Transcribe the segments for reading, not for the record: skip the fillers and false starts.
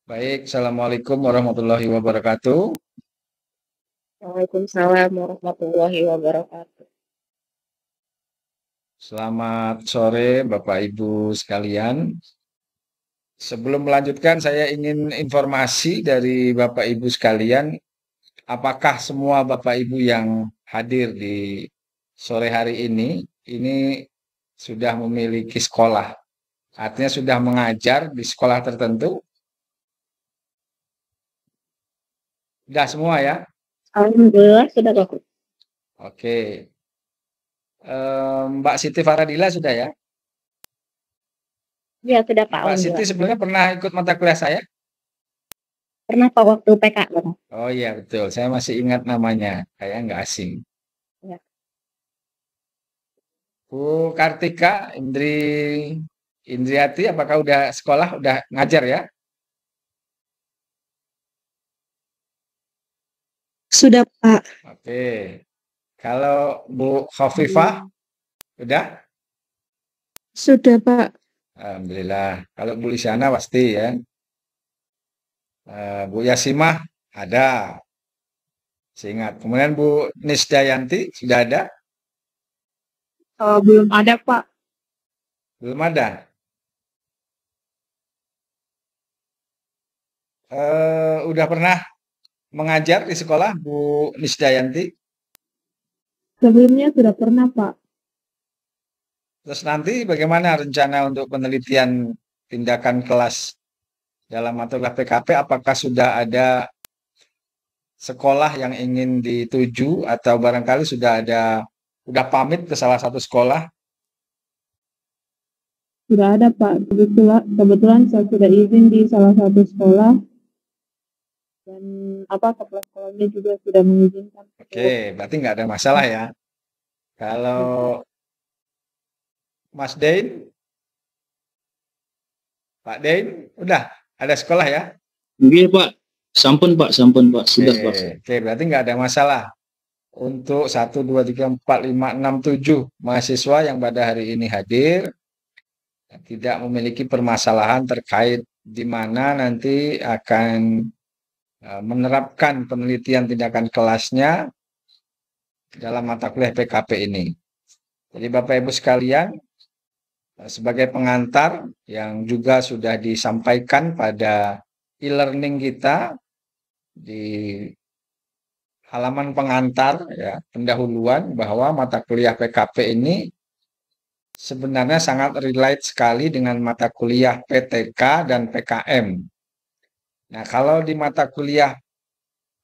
Baik, Assalamualaikum warahmatullahi wabarakatuh. Waalaikumsalam warahmatullahi wabarakatuh. Selamat sore, Bapak Ibu sekalian. Sebelum melanjutkan, saya ingin informasi dari Bapak Ibu sekalian, apakah semua Bapak Ibu yang hadir di sore hari ini sudah memiliki sekolah, artinya sudah mengajar di sekolah tertentu? Sudah semua ya? Alhamdulillah sudah bagus. Oke. Mbak Siti Faradila sudah ya? Ya sudah Pak, Mbak Siti Alhamdulillah. sebelumnya pernah ikut mata kuliah saya? Pernah Pak waktu PK pernah. Oh iya betul, saya masih ingat namanya, kayak nggak asing. Ya. Bu Kartika Indriati, apakah udah sekolah, udah ngajar ya? Sudah, Pak. Oke, kalau Bu Khofifah, udah? Sudah, Pak. Alhamdulillah. Kalau Bu Lisyana pasti ya. Bu Yasimah ada, seingat. Kemudian Bu Nisdayanti sudah ada? Belum ada, Pak. Belum ada. Udah pernah mengajar di sekolah Bu Nisdayanti? Sebelumnya sudah pernah, Pak. Terus nanti bagaimana rencana untuk penelitian tindakan kelas dalam mata kuliah PKP? Apakah sudah ada sekolah yang ingin dituju atau barangkali sudah pamit ke salah satu sekolah? Sudah ada, Pak. Kebetulan saya sudah izin di salah satu sekolah dan kepala sekolahnya juga sudah mengizinkan. Oke, berarti nggak ada masalah ya. Kalau Mas Dein, Pak Dein, udah ada sekolah ya? Iya Pak, sampun Pak, sudah Pak. Oke, berarti nggak ada masalah. Untuk 1, 2, 3, 4, 5, 6, 7 mahasiswa yang pada hari ini hadir, tidak memiliki permasalahan terkait di mana nanti akan menerapkan penelitian tindakan kelasnya dalam mata kuliah PKP ini. Jadi Bapak Ibu sekalian, sebagai pengantar yang juga sudah disampaikan pada e-learning kita di halaman pengantar ya, pendahuluan bahwa mata kuliah PKP ini sebenarnya sangat relate sekali dengan mata kuliah PTK dan PKM. Nah, kalau di mata kuliah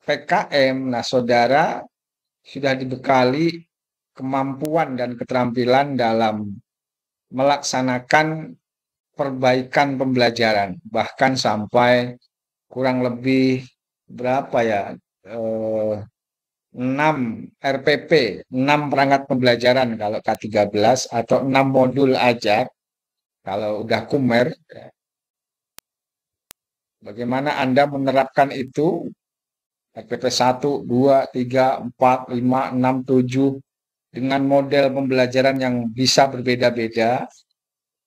PKM, nah saudara sudah dibekali kemampuan dan keterampilan dalam melaksanakan perbaikan pembelajaran, bahkan sampai kurang lebih berapa ya, 6 RPP, 6 perangkat pembelajaran kalau K13 atau 6 modul ajar kalau udah kumer. Bagaimana Anda menerapkan itu RPP 1, 2, 3, 4, 5, 6, 7 dengan model pembelajaran yang bisa berbeda-beda,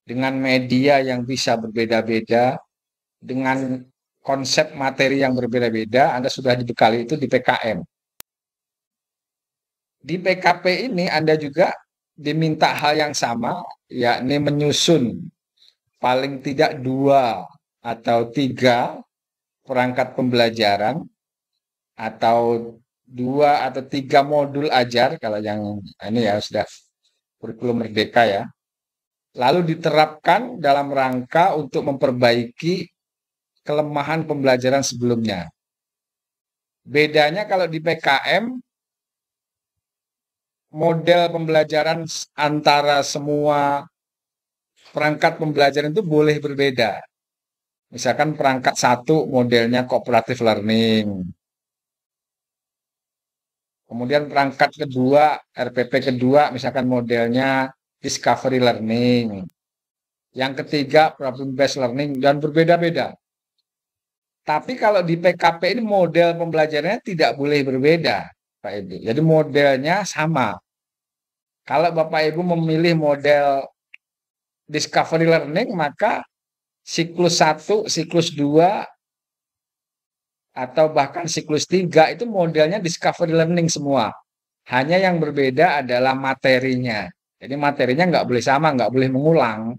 dengan media yang bisa berbeda-beda, dengan konsep materi yang berbeda-beda, Anda sudah dibekali itu di PKM. Di PKP ini Anda juga diminta hal yang sama, yakni menyusun paling tidak 2 atau 3 perangkat pembelajaran atau 2 atau 3 modul ajar kalau yang ini ya sudah kurikulum merdeka ya. Lalu diterapkan dalam rangka untuk memperbaiki kelemahan pembelajaran sebelumnya. Bedanya kalau di PKM model pembelajaran antara semua perangkat pembelajaran itu boleh berbeda. Misalkan perangkat 1 modelnya cooperative learning. Kemudian perangkat kedua, RPP kedua misalkan modelnya discovery learning. Yang ketiga problem based learning dan berbeda-beda. Tapi kalau di PKP ini model pembelajarannya tidak boleh berbeda, Pak Ibu. Jadi modelnya sama. Kalau Bapak Ibu memilih model discovery learning, maka siklus 1, siklus 2 atau bahkan siklus 3 itu modelnya discovery learning semua. Hanya yang berbeda adalah materinya. Jadi materinya nggak boleh sama, nggak boleh mengulang.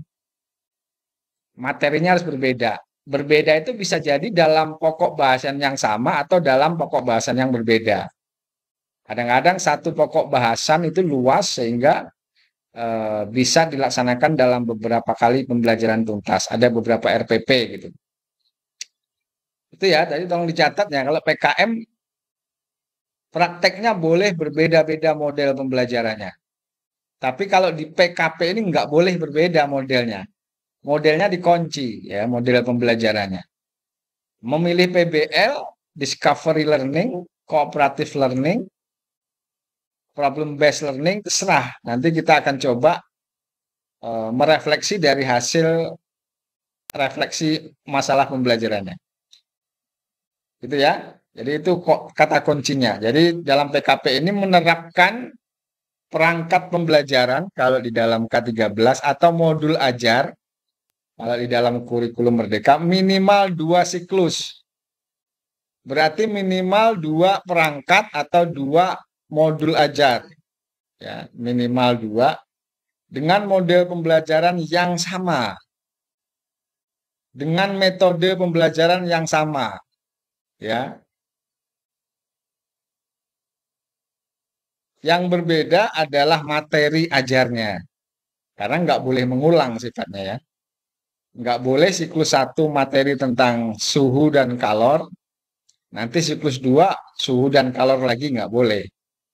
Materinya harus berbeda. Berbeda itu bisa jadi dalam pokok bahasan yang sama atau dalam pokok bahasan yang berbeda. Kadang-kadang satu pokok bahasan itu luas sehingga bisa dilaksanakan dalam beberapa kali pembelajaran tuntas. Ada beberapa RPP gitu. Itu ya, tadi tolong dicatat ya. Kalau PKM prakteknya boleh berbeda-beda model pembelajarannya. Tapi kalau di PKP ini nggak boleh berbeda modelnya. Modelnya dikunci ya, model pembelajarannya. Memilih PBL, discovery learning, cooperative learning, problem based learning, terserah. Nanti kita akan coba merefleksi dari hasil refleksi masalah pembelajarannya. Gitu ya. Jadi itu kata kuncinya. Jadi dalam PKP ini menerapkan perangkat pembelajaran kalau di dalam K13 atau modul ajar kalau di dalam kurikulum Merdeka minimal 2 siklus. Berarti minimal 2 perangkat atau 2 modul ajar. Ya, minimal 2 dengan model pembelajaran yang sama. Dengan metode pembelajaran yang sama. Ya. Yang berbeda adalah materi ajarnya. Karena nggak boleh mengulang sifatnya ya. Nggak boleh siklus 1 materi tentang suhu dan kalor, nanti siklus 2 suhu dan kalor lagi nggak boleh.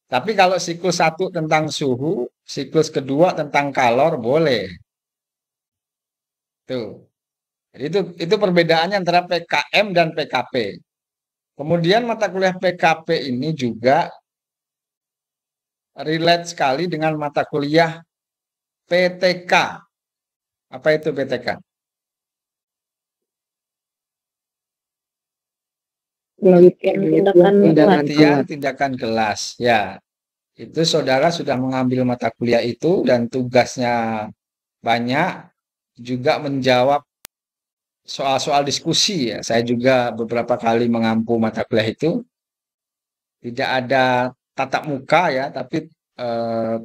Tapi kalau siklus 1 tentang suhu, siklus kedua tentang kalor boleh. Tuh. Jadi itu perbedaannya antara PKM dan PKP. Kemudian mata kuliah PKP ini juga relate sekali dengan mata kuliah PTK. Apa itu PTK? Tindakan kelas. Ya, itu saudara sudah mengambil mata kuliah itu dan tugasnya banyak, juga menjawab soal-soal diskusi ya. Saya juga beberapa kali mengampu mata kuliah itu. Tidak ada tatap muka ya, tapi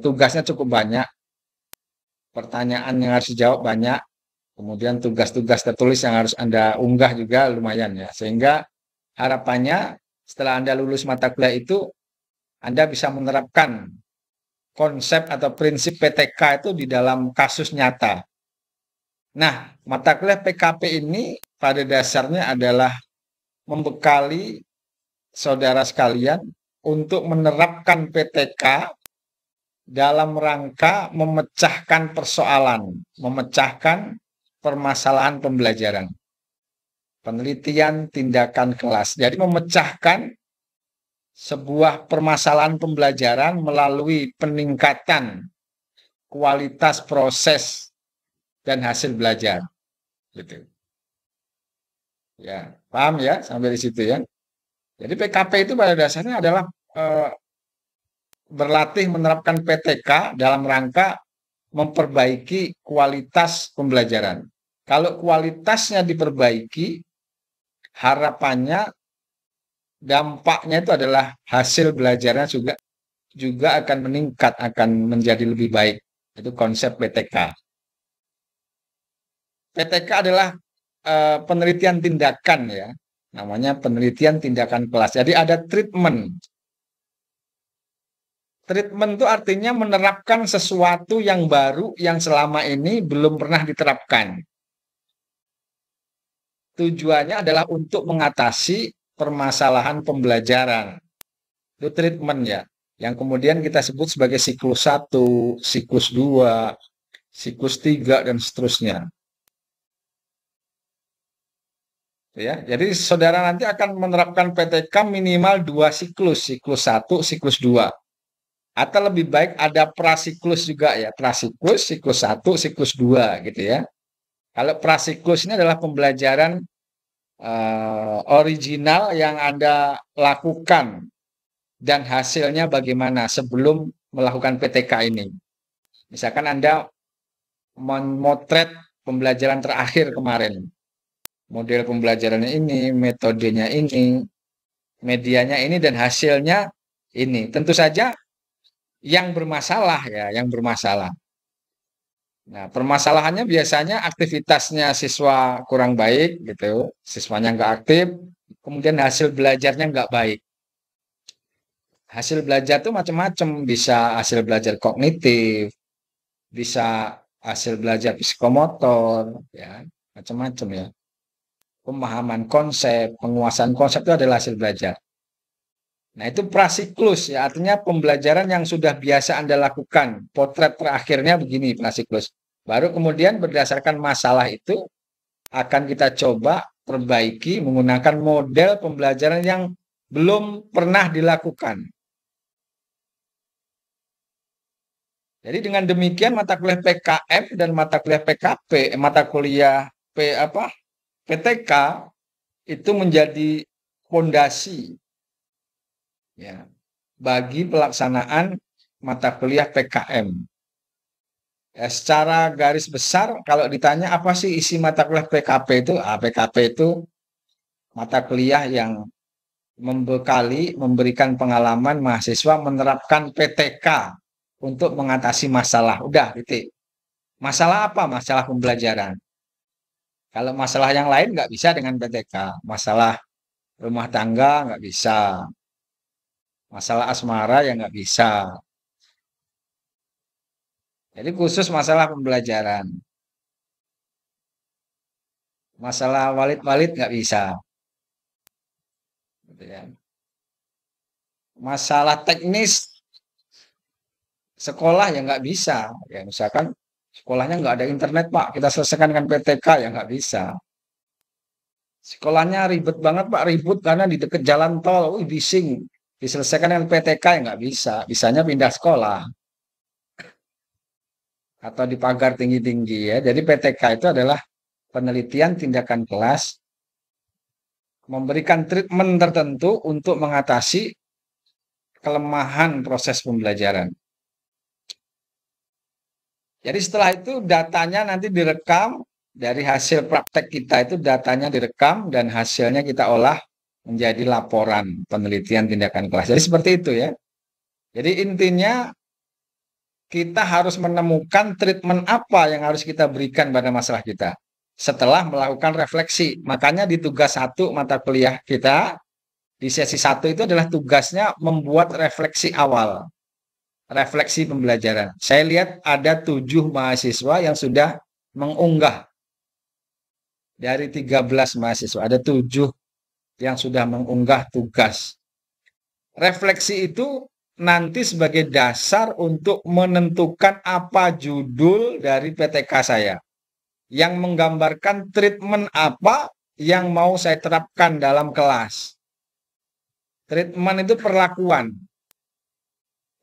tugasnya cukup banyak. Pertanyaan yang harus dijawab banyak. Kemudian tugas-tugas tertulis yang harus Anda unggah juga lumayan ya. Sehingga harapannya setelah Anda lulus mata kuliah itu, Anda bisa menerapkan konsep atau prinsip PTK itu di dalam kasus nyata. Nah, mata kuliah PKP ini pada dasarnya adalah membekali saudara sekalian untuk menerapkan PTK dalam rangka memecahkan persoalan, memecahkan permasalahan pembelajaran. Penelitian tindakan kelas. Jadi memecahkan sebuah permasalahan pembelajaran melalui peningkatan kualitas proses dan hasil belajar. Gitu. Ya, paham ya sampai di situ ya. Jadi PKP itu pada dasarnya adalah berlatih menerapkan PTK dalam rangka memperbaiki kualitas pembelajaran. Kalau kualitasnya diperbaiki, harapannya dampaknya itu adalah hasil belajarnya juga akan meningkat, akan menjadi lebih baik. Itu konsep PTK. PTK adalah penelitian tindakan ya, namanya penelitian tindakan kelas. Jadi ada treatment. Treatment itu artinya menerapkan sesuatu yang baru yang selama ini belum pernah diterapkan. Tujuannya adalah untuk mengatasi permasalahan pembelajaran. Itu treatment ya, yang kemudian kita sebut sebagai siklus 1, siklus 2, siklus 3, dan seterusnya. Ya, jadi saudara nanti akan menerapkan PTK minimal 2 siklus, siklus 1, siklus 2. Atau lebih baik ada prasiklus juga ya, prasiklus, siklus 1, siklus 2 gitu ya. Kalau prasiklus ini adalah pembelajaran original yang Anda lakukan dan hasilnya bagaimana sebelum melakukan PTK ini. Misalkan Anda memotret pembelajaran terakhir kemarin. Model pembelajarannya ini, metodenya ini, medianya ini dan hasilnya ini. Tentu saja yang bermasalah ya, yang bermasalah. Nah, permasalahannya biasanya aktivitasnya siswa kurang baik gitu, siswanya nggak aktif, kemudian hasil belajarnya nggak baik. Hasil belajar tuh macam-macam, bisa hasil belajar kognitif, bisa hasil belajar psikomotor, ya, macam-macam ya. Pemahaman konsep, penguasaan konsep itu adalah hasil belajar. Nah, itu prasiklus ya, artinya pembelajaran yang sudah biasa Anda lakukan. Potret terakhirnya begini prasiklus. Baru kemudian berdasarkan masalah itu akan kita coba perbaiki menggunakan model pembelajaran yang belum pernah dilakukan. Jadi dengan demikian mata kuliah PKM dan mata kuliah PKP, mata kuliah PTK itu menjadi fondasi ya bagi pelaksanaan mata kuliah PKM. Ya, secara garis besar kalau ditanya apa sih isi mata kuliah PKP itu? PKP itu mata kuliah yang memberikan pengalaman mahasiswa menerapkan PTK untuk mengatasi masalah. Udah, titik. Masalah apa? Masalah pembelajaran. Kalau masalah yang lain nggak bisa dengan PTK. Masalah rumah tangga nggak bisa. Masalah asmara ya nggak bisa. Jadi khusus masalah pembelajaran. Masalah walid-walid nggak bisa. Gitu ya. Masalah teknis sekolah ya nggak bisa. Ya misalkan sekolahnya nggak ada internet Pak, kita selesaikan dengan PTK ya nggak bisa. Sekolahnya ribet banget Pak, ribut karena di dekat jalan tol, bising. Diselesaikan dengan PTK ya nggak bisa. Bisanya pindah sekolah. Atau di pagar tinggi-tinggi ya. Jadi PTK itu adalah penelitian tindakan kelas memberikan treatment tertentu untuk mengatasi kelemahan proses pembelajaran. Jadi setelah itu datanya nanti direkam dari hasil praktek kita itu datanya direkam dan hasilnya kita olah menjadi laporan penelitian tindakan kelas. Jadi seperti itu ya. Jadi intinya kita harus menemukan treatment apa yang harus kita berikan pada masalah kita setelah melakukan refleksi. Makanya di tugas 1 mata kuliah kita, di sesi 1 itu adalah tugasnya membuat refleksi awal. Refleksi pembelajaran. Saya lihat ada 7 mahasiswa yang sudah mengunggah. Dari 13 mahasiswa, ada 7 yang sudah mengunggah tugas. Refleksi itu nanti sebagai dasar untuk menentukan apa judul dari PTK saya. Yang menggambarkan treatment apa yang mau saya terapkan dalam kelas. Treatment itu perlakuan.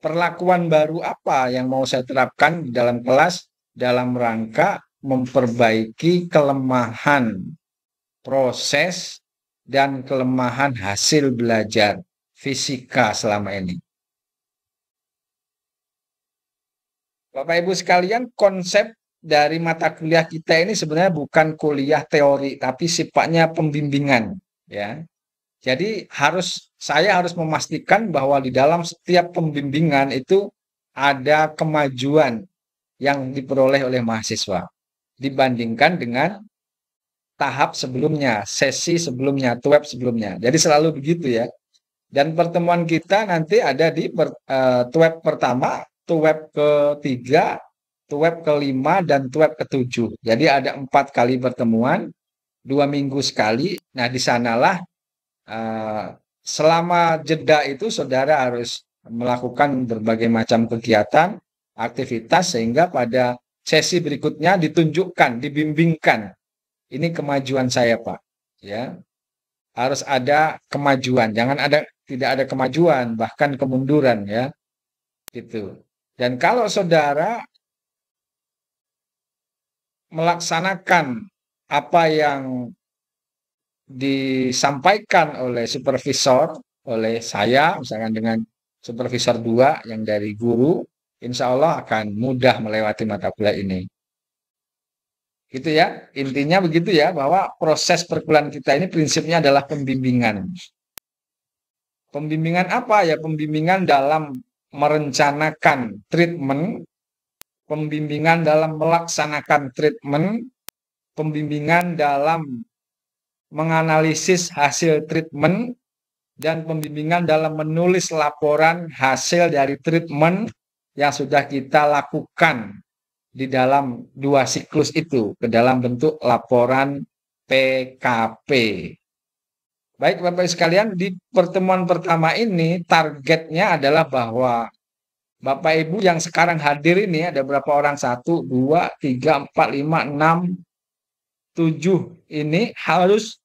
Perlakuan baru apa yang mau saya terapkan di dalam kelas dalam rangka memperbaiki kelemahan proses dan kelemahan hasil belajar fisika selama ini. Bapak Ibu sekalian, konsep dari mata kuliah kita ini sebenarnya bukan kuliah teori, tapi sifatnya pembimbingan, ya. Jadi saya harus memastikan bahwa di dalam setiap pembimbingan itu ada kemajuan yang diperoleh oleh mahasiswa dibandingkan dengan tahap sebelumnya, sesi sebelumnya, TUEP sebelumnya. Jadi selalu begitu ya. Dan pertemuan kita nanti ada di TUEP pertama, TUEP ketiga, TUEP kelima, dan TUEP ketujuh. Jadi ada 4 kali pertemuan, 2 minggu sekali. Nah, di sanalah selama jeda itu saudara harus melakukan berbagai macam kegiatan, aktivitas, sehingga pada sesi berikutnya ditunjukkan, dibimbingkan. Ini kemajuan saya, Pak. Ya, harus ada kemajuan. Jangan tidak ada kemajuan, bahkan kemunduran ya. Gitu. Dan kalau saudara melaksanakan apa yang disampaikan oleh supervisor, oleh saya, misalkan dengan supervisor 2 yang dari guru, insya Allah akan mudah melewati mata kuliah ini. Gitu ya, intinya begitu ya, bahwa proses perkuliahan kita ini prinsipnya adalah pembimbingan. Pembimbingan apa ya? Pembimbingan dalam merencanakan treatment, pembimbingan dalam melaksanakan treatment, pembimbingan dalam menganalisis hasil treatment, dan pembimbingan dalam menulis laporan hasil dari treatment yang sudah kita lakukan di dalam 2 siklus itu ke dalam bentuk laporan PKP. Baik Bapak Ibu sekalian, di pertemuan pertama ini targetnya adalah bahwa Bapak Ibu yang sekarang hadir ini ada berapa orang? 1, 2, 3, 4, 5, 6, 7 ini harus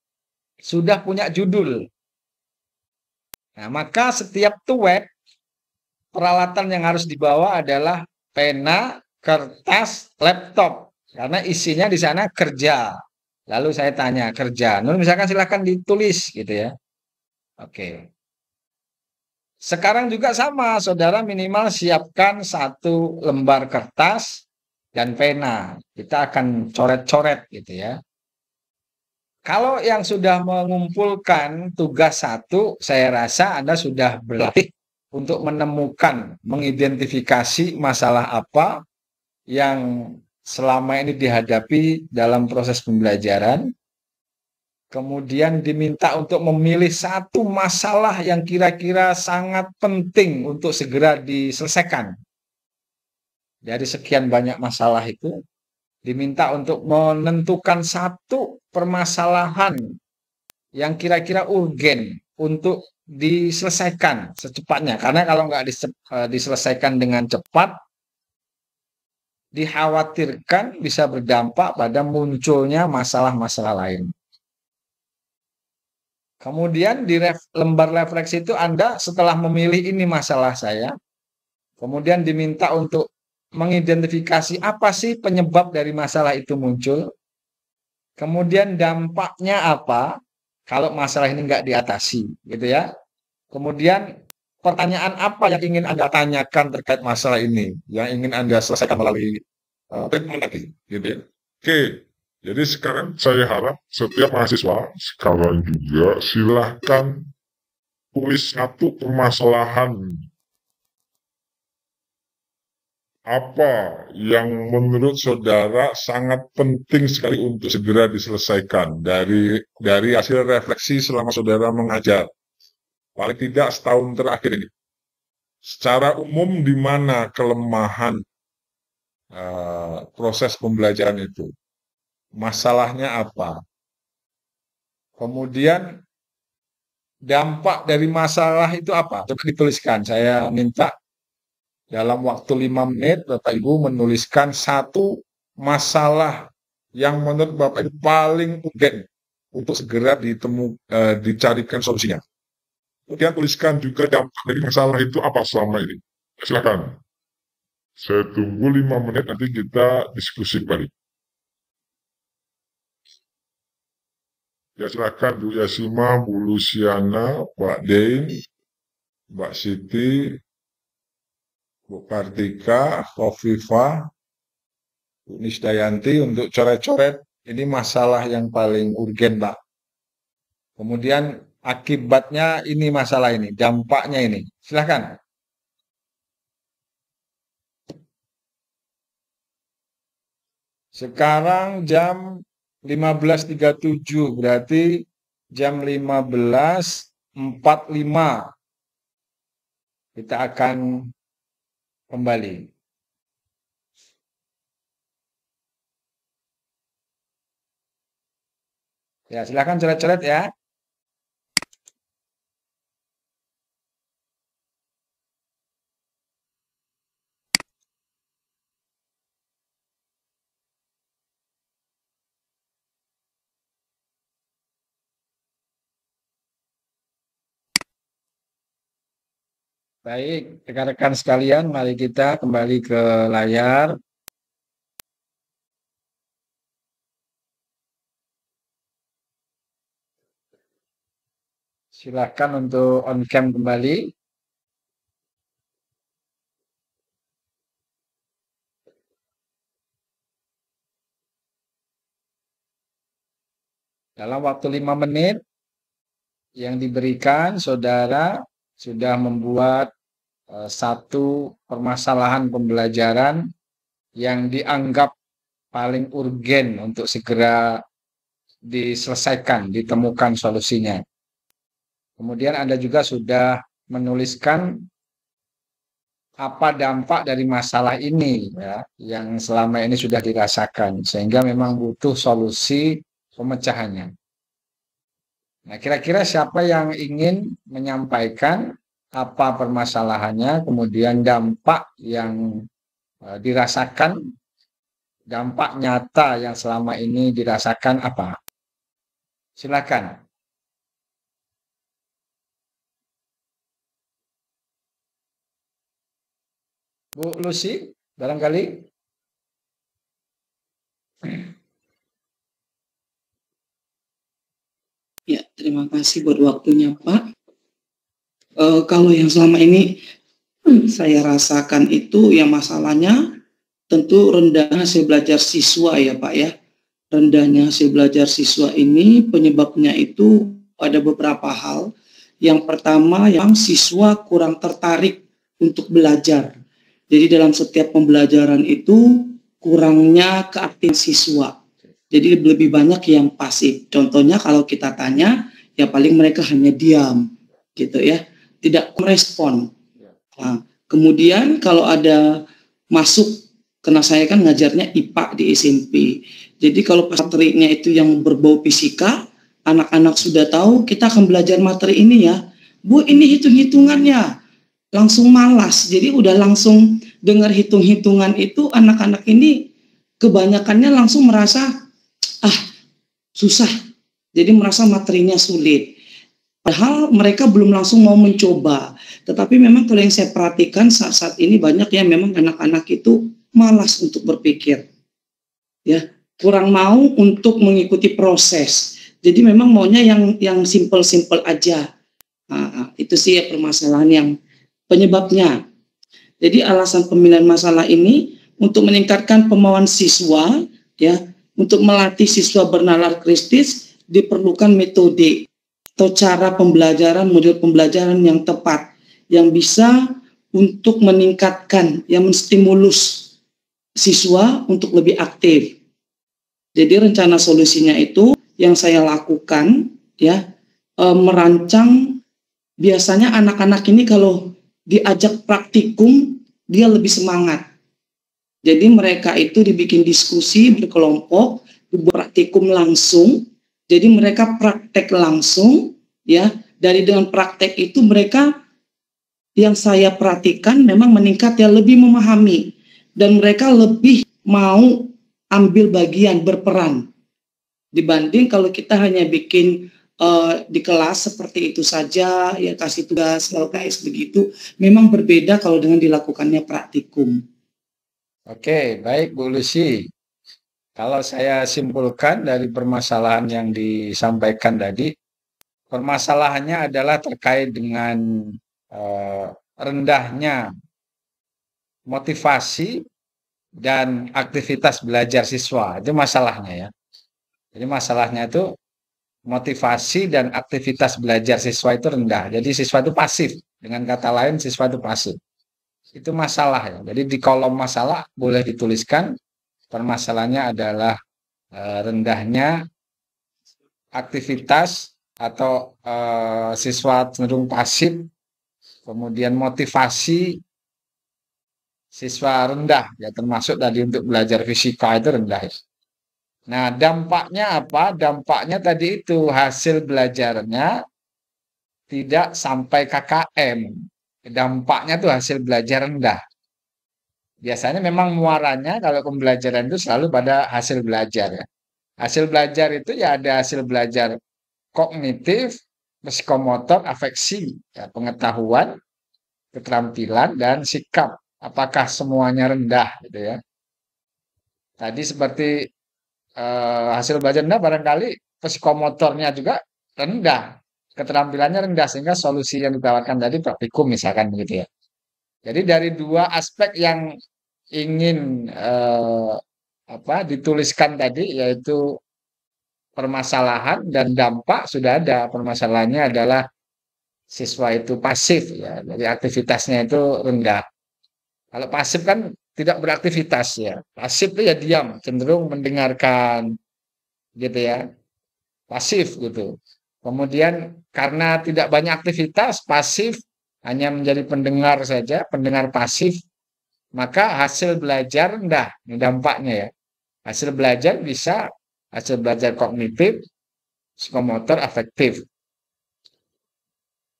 sudah punya judul. Nah, maka setiap tuwek peralatan yang harus dibawa adalah pena, kertas, laptop. Karena isinya di sana kerja. Lalu saya tanya, kerja. Nur misalkan silahkan ditulis gitu ya. Oke. Sekarang juga sama, saudara minimal siapkan 1 lembar kertas dan pena. Kita akan coret-coret gitu ya. Kalau yang sudah mengumpulkan tugas 1, saya rasa Anda sudah berlatih untuk menemukan, mengidentifikasi masalah apa yang selama ini dihadapi dalam proses pembelajaran. Kemudian diminta untuk memilih 1 masalah yang kira-kira sangat penting untuk segera diselesaikan. Dari sekian banyak masalah itu, diminta untuk menentukan 1 permasalahan yang kira-kira urgen untuk diselesaikan secepatnya. Karena kalau nggak diselesaikan dengan cepat, dikhawatirkan bisa berdampak pada munculnya masalah-masalah lain. Kemudian di lembar refleksi itu Anda setelah memilih ini masalah saya, kemudian diminta untuk mengidentifikasi apa sih penyebab dari masalah itu muncul, kemudian dampaknya apa kalau masalah ini nggak diatasi, gitu ya. Kemudian pertanyaan apa yang ingin Anda tanyakan terkait masalah ini, yang ingin Anda selesaikan melalui treatment tadi, gitu ya. Oke, jadi sekarang saya harap setiap mahasiswa sekarang juga silahkan tulis 1 permasalahan apa yang menurut saudara sangat penting sekali untuk segera diselesaikan dari hasil refleksi selama saudara mengajar. Paling tidak setahun terakhir ini. Secara umum di mana kelemahan proses pembelajaran itu? Masalahnya apa? Kemudian dampak dari masalah itu apa? Coba dituliskan. Saya minta dalam waktu 5 menit Bapak Ibu menuliskan 1 masalah yang menurut Bapak Ibu paling urgen untuk segera dicarikan solusinya. Kemudian tuliskan juga dampak dari masalah itu apa selama ini. Silakan. Saya tunggu 5 menit, nanti kita diskusi balik. Ya silakan Bu Yasima, Bu Luciana, Pak Dein, Mbak Siti, Bu Kartika, Kofifa, Bu Nisdayanti untuk coret-coret. Ini masalah yang paling urgen, Pak. Kemudian akibatnya ini masalah ini, dampaknya ini. Silakan. Sekarang jam 15.37, berarti jam 15.45 kita akan kembali. Ya, silakan coret-coret ya. Baik, rekan-rekan sekalian, mari kita kembali ke layar. Silakan untuk on cam kembali. Dalam waktu 5 menit yang diberikan, saudara sudah membuat satu permasalahan pembelajaran yang dianggap paling urgen untuk segera diselesaikan, ditemukan solusinya. Kemudian Anda juga sudah menuliskan apa dampak dari masalah ini ya, yang selama ini sudah dirasakan, sehingga memang butuh solusi pemecahannya. Nah, kira-kira siapa yang ingin menyampaikan apa permasalahannya, kemudian dampak yang dirasakan, dampak nyata yang selama ini dirasakan apa? Silakan. Bu Lucy, barangkali. Ya, terima kasih buat waktunya, Pak. Kalau yang selama ini saya rasakan itu yang masalahnya tentu rendahnya hasil belajar siswa ya, Pak ya. Rendahnya hasil belajar siswa ini penyebabnya itu ada beberapa hal. Yang pertama, yang siswa kurang tertarik untuk belajar. Jadi dalam setiap pembelajaran itu kurangnya keaktifan siswa. Jadi lebih banyak yang pasif. Contohnya kalau kita tanya, ya paling mereka hanya diam, gitu ya, tidak merespon. Nah, kemudian kalau ada masuk, karena saya kan ngajarnya IPA di SMP. Jadi kalau materinya itu yang berbau fisika, anak-anak sudah tahu kita akan belajar materi ini ya. Bu, ini hitung-hitungannya. Langsung malas. Jadi udah langsung dengar hitung-hitungan itu, anak-anak ini kebanyakannya langsung merasa susah, jadi merasa materinya sulit. Padahal mereka belum langsung mau mencoba. Tetapi memang kalau yang saya perhatikan saat ini banyak yang memang anak-anak itu malas untuk berpikir, ya, kurang mau untuk mengikuti proses. Jadi memang maunya yang simple-simple aja. Nah, itu sih ya permasalahan yang penyebabnya. Jadi alasan pemilihan masalah ini untuk meningkatkan kemauan siswa, ya. Untuk melatih siswa bernalar kritis diperlukan metode atau cara pembelajaran, model pembelajaran yang tepat, yang bisa untuk meningkatkan, yang menstimulus siswa untuk lebih aktif. Jadi rencana solusinya itu yang saya lakukan, ya, merancang. Biasanya anak-anak ini kalau diajak praktikum, dia lebih semangat. Jadi mereka itu dibikin diskusi berkelompok, dibuat praktikum langsung. Jadi mereka praktek langsung, ya. Dari dengan praktek itu mereka yang saya perhatikan memang meningkat, ya, lebih memahami dan mereka lebih mau ambil bagian, berperan. Dibanding kalau kita hanya bikin di kelas seperti itu saja, ya, kasih tugas LKS begitu, memang berbeda kalau dengan dilakukannya praktikum. Oke, baik Bu Lucy. Kalau saya simpulkan dari permasalahan yang disampaikan tadi, permasalahannya adalah terkait dengan rendahnya motivasi dan aktivitas belajar siswa. Itu masalahnya ya. Jadi masalahnya itu motivasi dan aktivitas belajar siswa itu rendah. Jadi siswa itu pasif. Dengan kata lain, siswa itu pasif. Itu masalah ya. Jadi di kolom masalah boleh dituliskan permasalahannya adalah rendahnya aktivitas atau siswa cenderung pasif, kemudian motivasi siswa rendah ya, termasuk tadi untuk belajar fisika itu rendah ya. Nah, dampaknya apa? Dampaknya tadi itu hasil belajarnya tidak sampai KKM. Dampaknya tuh hasil belajar rendah. Biasanya memang muaranya kalau pembelajaran itu selalu pada hasil belajar ya. Hasil belajar itu ya ada hasil belajar kognitif, psikomotor, afeksi, ya, pengetahuan, keterampilan, dan sikap. Apakah semuanya rendah gitu ya. Tadi seperti hasil belajar rendah barangkali psikomotornya juga rendah. Keterampilannya rendah sehingga solusi yang ditawarkan tadi praktikum misalkan begitu ya. Jadi dari dua aspek yang ingin dituliskan tadi yaitu permasalahan dan dampak sudah ada. Permasalahannya adalah siswa itu pasif ya, jadi aktivitasnya itu rendah. Kalau pasif kan tidak beraktivitas ya. Pasif itu ya diam, cenderung mendengarkan gitu ya. Pasif gitu. Kemudian karena tidak banyak aktivitas, pasif hanya menjadi pendengar saja, pendengar pasif, maka hasil belajar rendah. Ini dampaknya ya. Hasil belajar bisa hasil belajar kognitif, psikomotor, afektif.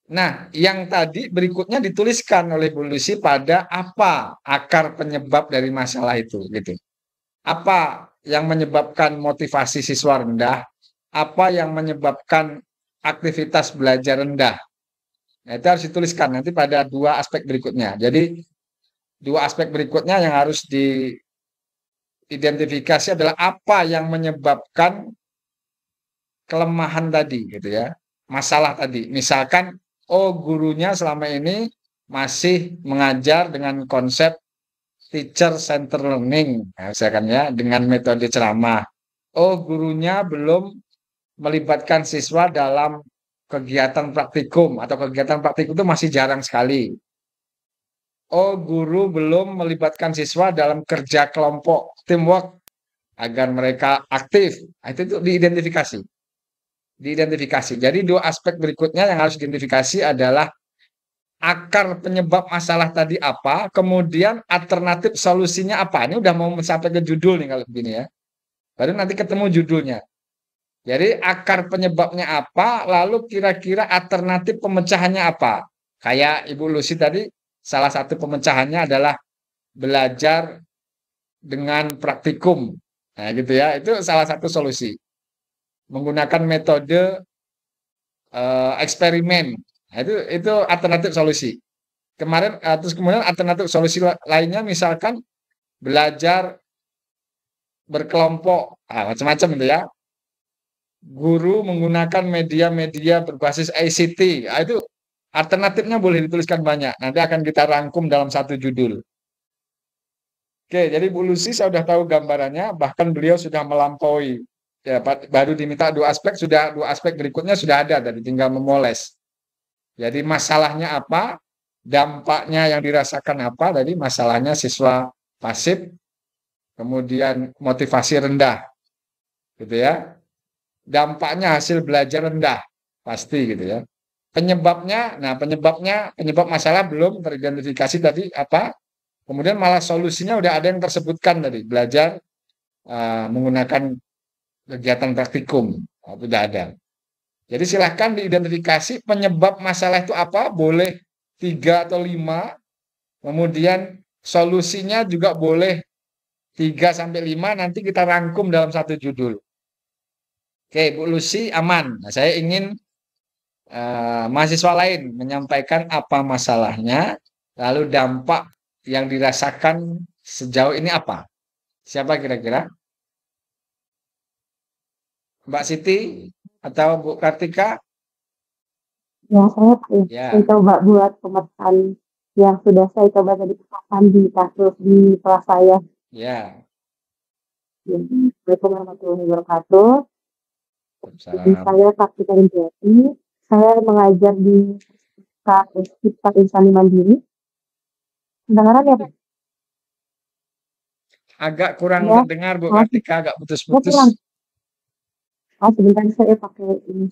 Nah, yang tadi berikutnya dituliskan oleh Bu Lucy pada apa akar penyebab dari masalah itu, gitu. Apa yang menyebabkan motivasi siswa rendah? Apa yang menyebabkan aktivitas belajar rendah? Nah, itu harus dituliskan nanti pada dua aspek berikutnya. Jadi, dua aspek berikutnya yang harus diidentifikasi adalah apa yang menyebabkan kelemahan tadi, gitu ya. Masalah tadi. Misalkan gurunya selama ini masih mengajar dengan konsep teacher center learning, misalkan ya, dengan metode ceramah. Gurunya belum melibatkan siswa dalam kegiatan praktikum atau kegiatan praktikum itu masih jarang sekali. Guru belum melibatkan siswa dalam kerja kelompok, teamwork, agar mereka aktif. Itu diidentifikasi. Jadi dua aspek berikutnya yang harus diidentifikasi adalah akar penyebab masalah tadi apa, kemudian alternatif solusinya apa. Ini udah mau sampai ke judul nih kalau begini ya. Baru nanti ketemu judulnya. Jadi akar penyebabnya apa, lalu kira-kira alternatif pemecahannya apa. Kayak Ibu Lucy tadi, salah satu pemecahannya adalah belajar dengan praktikum. Nah gitu ya, itu salah satu solusi. Menggunakan metode eksperimen. Nah, itu alternatif solusi. Terus kemudian alternatif solusi lainnya misalkan belajar berkelompok, macam-macam itu ya. Guru menggunakan media-media berbasis ICT. Itu alternatifnya boleh dituliskan banyak. Nanti akan kita rangkum dalam satu judul. Oke, jadi Bu Lucy saya sudah tahu gambarannya, bahkan beliau sudah melampaui. Ya, baru diminta dua aspek berikutnya sudah ada tadi, tinggal memoles. Jadi masalahnya apa, dampaknya yang dirasakan apa, tadi masalahnya siswa pasif, kemudian motivasi rendah, gitu ya. Dampaknya hasil belajar rendah, pasti gitu ya. Penyebab masalah belum teridentifikasi tadi apa, kemudian malah solusinya udah ada yang tersebutkan tadi, belajar menggunakan kegiatan praktikum, tidak ada. Jadi silahkan diidentifikasi penyebab masalah itu apa, boleh 3 atau 5, kemudian solusinya juga boleh 3-5, nanti kita rangkum dalam satu judul. Oke, Bu Lucy aman. Nah, saya ingin mahasiswa lain menyampaikan apa masalahnya, lalu dampak yang dirasakan sejauh ini apa. Siapa kira-kira? Mbak Siti atau Bu Kartika? Ya, saya coba buat pemetaan yang sudah saya coba tadi pemetaan di kasus di kelas saya. Ya. Assalamualaikum warahmatullahi wabarakatuh. Saya Kartika Rinjati. Saya mengajar di Cipta Insani Mandiri. Kedengaran ya, Pak? Agak kurang Ya. terdengar, Bu Kartika, agak putus-putus. Sebentar saya pakai ini.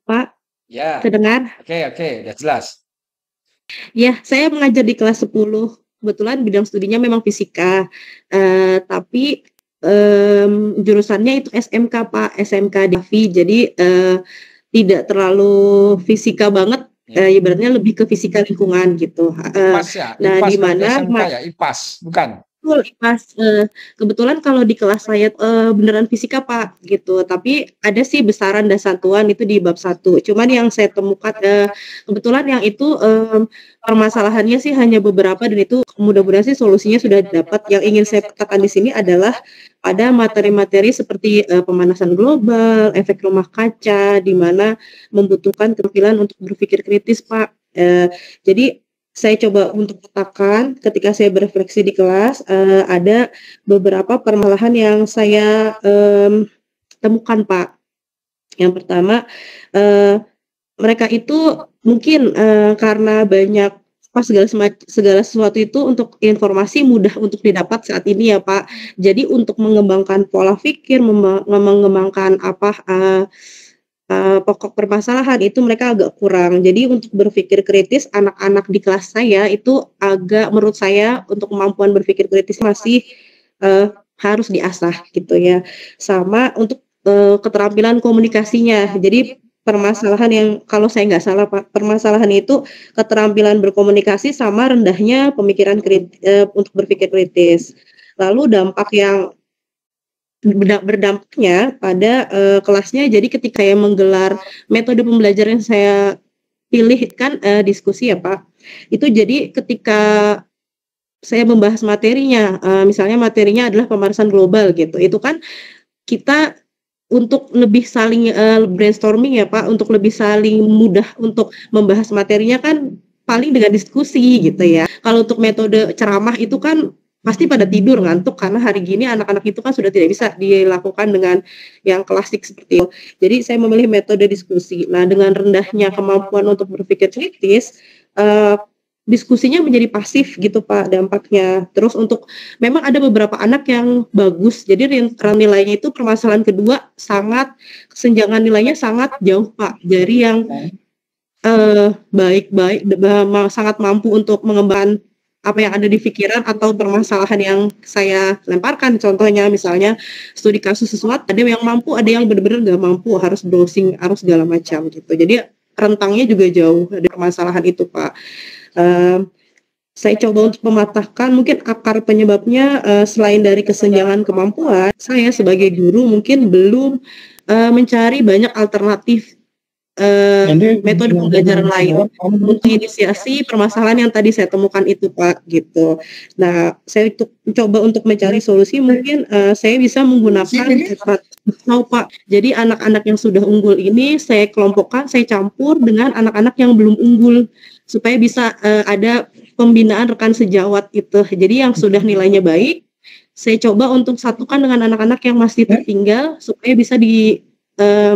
Pak, Ya. terdengar? Oke, udah jelas. Ya, saya mengajar di kelas 10. Kebetulan bidang studinya memang fisika. Tapi jurusannya itu SMK, Pak, SMK Davi. Jadi tidak terlalu fisika banget. Ibaratnya lebih ke fisika lingkungan gitu. IPAS ya? Nah, IPAS di mana SMK ya? IPAS, bukan? Betul, Mas, kebetulan kalau di kelas saya, beneran fisika, Pak, gitu. Tapi ada sih besaran dan satuan itu di bab 1. Cuman yang saya temukan, kebetulan yang itu, permasalahannya sih hanya beberapa dan itu mudah-mudahan sih solusinya sudah dapat. Yang ingin saya katakan di sini adalah pada materi-materi seperti, pemanasan global, efek rumah kaca, di mana membutuhkan keterampilan untuk berpikir kritis, Pak. Jadi saya coba untuk petakan ketika saya berefleksi di kelas, ada beberapa permasalahan yang saya, temukan, Pak. Yang pertama, eee, mereka itu mungkin, karena banyak segala sesuatu itu untuk informasi mudah untuk didapat saat ini ya, Pak. Jadi untuk mengembangkan pola pikir, mengembangkan apa, pokok permasalahan itu mereka agak kurang. Jadi untuk berpikir kritis anak-anak di kelas saya itu agak menurut saya untuk kemampuan berpikir kritis masih, harus diasah gitu ya. Sama untuk, keterampilan komunikasinya. Jadi permasalahan yang kalau saya nggak salah Pak, permasalahan itu keterampilan berkomunikasi sama rendahnya pemikiran untuk berpikir kritis. Lalu dampak yang berdampaknya pada, kelasnya jadi ketika saya menggelar metode pembelajaran yang saya pilih kan, diskusi ya, Pak. Itu jadi ketika saya membahas materinya, misalnya materinya adalah pemanasan global gitu, itu kan kita untuk lebih saling, brainstorming ya, Pak, untuk lebih saling mudah untuk membahas materinya kan paling dengan diskusi gitu ya. Kalau untuk metode ceramah itu kan pasti pada tidur, ngantuk karena hari gini anak-anak itu kan sudah tidak bisa dilakukan dengan yang klasik seperti itu. Jadi saya memilih metode diskusi. Nah, dengan rendahnya kemampuan untuk berpikir kritis, eee, diskusinya menjadi pasif gitu, Pak, dampaknya. Terus untuk memang ada beberapa anak yang bagus, jadi nilainya itu permasalahan kedua kesenjangan nilainya sangat jauh, Pak, dari yang, baik-baik sangat mampu untuk mengembangkan apa yang ada di pikiran atau permasalahan yang saya lemparkan. Contohnya misalnya studi kasus sesuatu, ada yang mampu, ada yang benar-benar nggak mampu, harus browsing, harus segala macam gitu. Jadi rentangnya juga jauh dari permasalahan itu, Pak. Mmm, saya coba untuk mematahkan mungkin akar penyebabnya, selain dari kesenjangan kemampuan, saya sebagai guru mungkin belum, mencari banyak alternatif, metode pembelajaran lain untuk menginisiasi permasalahan yang tadi saya temukan itu, Pak, gitu. Nah, saya coba untuk mencari solusi mungkin, saya bisa menggunakan atau Pak, jadi anak-anak yang sudah unggul ini saya kelompokkan, saya campur dengan anak-anak yang belum unggul, supaya bisa, ada pembinaan rekan sejawat gitu. Jadi yang sudah nilainya baik, saya coba untuk satukan dengan anak-anak yang masih tertinggal supaya bisa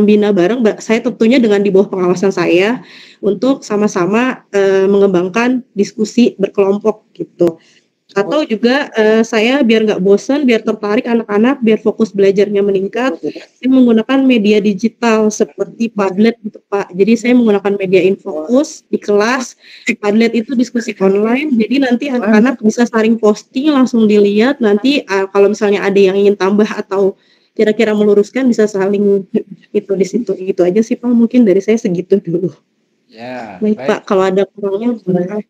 bina bareng, saya tentunya dengan di bawah pengawasan saya untuk sama-sama, mengembangkan diskusi berkelompok gitu. Atau juga, saya biar nggak bosan, biar tertarik anak-anak, biar fokus belajarnya meningkat, saya menggunakan media digital seperti Padlet gitu, Pak. Jadi saya menggunakan media infocus di kelas, Padlet itu diskusi online, jadi nanti anak-anak bisa saling posting, langsung dilihat, nanti, kalau misalnya ada yang ingin tambah atau kira-kira meluruskan bisa saling itu di situ. Itu aja sih, Pak, mungkin dari saya segitu dulu. Ya, Baik, baik. Pak, kalau ada kurangnya boleh.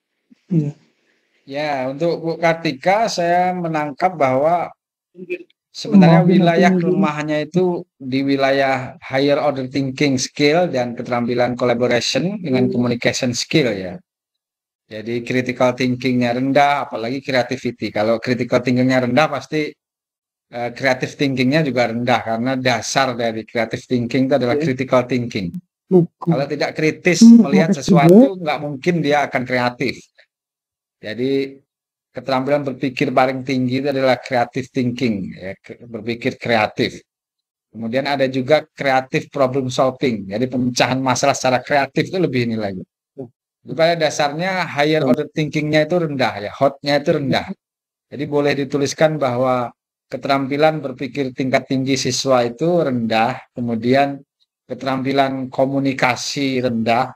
Ya, untuk Bu Kartika saya menangkap bahwa sebenarnya wilayah kelemahannya itu di wilayah higher order thinking skill dan keterampilan collaboration dengan communication skill ya. Jadi critical thinking-nya rendah, apalagi creativity. Kalau critical thinking-nya rendah pasti creative thinking-nya juga rendah karena dasar dari creative thinking itu adalah critical thinking. Kalau tidak kritis melihat sesuatu, nggak mungkin dia akan kreatif. Jadi keterampilan berpikir paling tinggi itu adalah creative thinking, ya, berpikir kreatif. Kemudian ada juga creative problem solving, jadi pemecahan masalah secara kreatif itu lebih ini lagi. Pada dasarnya higher order thinking-nya itu rendah ya, hot-nya itu rendah. Jadi boleh dituliskan bahwa keterampilan berpikir tingkat tinggi siswa itu rendah, kemudian keterampilan komunikasi rendah,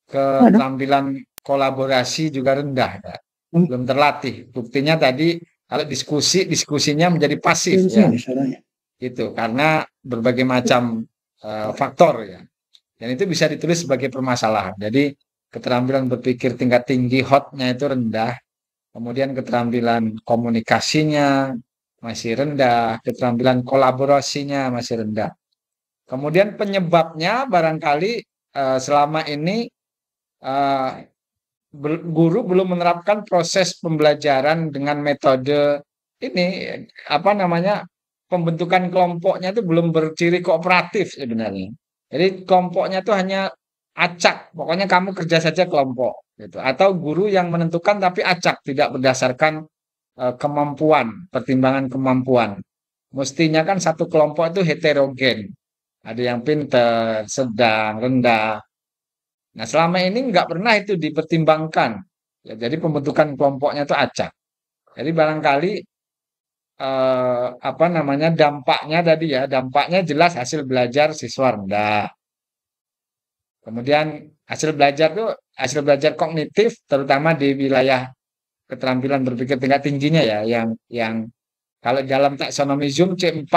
keterampilan kolaborasi juga rendah ya. Belum terlatih. Buktinya tadi kalau diskusinya menjadi pasif ya. Gitu, karena berbagai macam faktor ya. Dan itu bisa ditulis sebagai permasalahan. Jadi keterampilan berpikir tingkat tinggi hotnya itu rendah, Kemudian keterampilan komunikasinya masih rendah, keterampilan kolaborasinya masih rendah. Kemudian penyebabnya barangkali selama ini guru belum menerapkan proses pembelajaran dengan metode ini pembentukan kelompoknya itu belum berciri kooperatif sebenarnya. Jadi kelompoknya itu hanya acak, pokoknya kamu kerja saja kelompok gitu. Atau guru yang menentukan tapi acak, tidak berdasarkan kemampuan, pertimbangan kemampuan. Mestinya kan satu kelompok itu heterogen. Ada yang pinter, sedang, rendah. Nah, selama ini nggak pernah itu dipertimbangkan. Ya, jadi pembentukan kelompoknya itu acak. Jadi barangkali dampaknya tadi ya, dampaknya jelas hasil belajar siswa rendah. Kemudian hasil belajar kognitif terutama di wilayah keterampilan berpikir tingkat tingginya ya, yang kalau dalam taksonomi Zoom C4,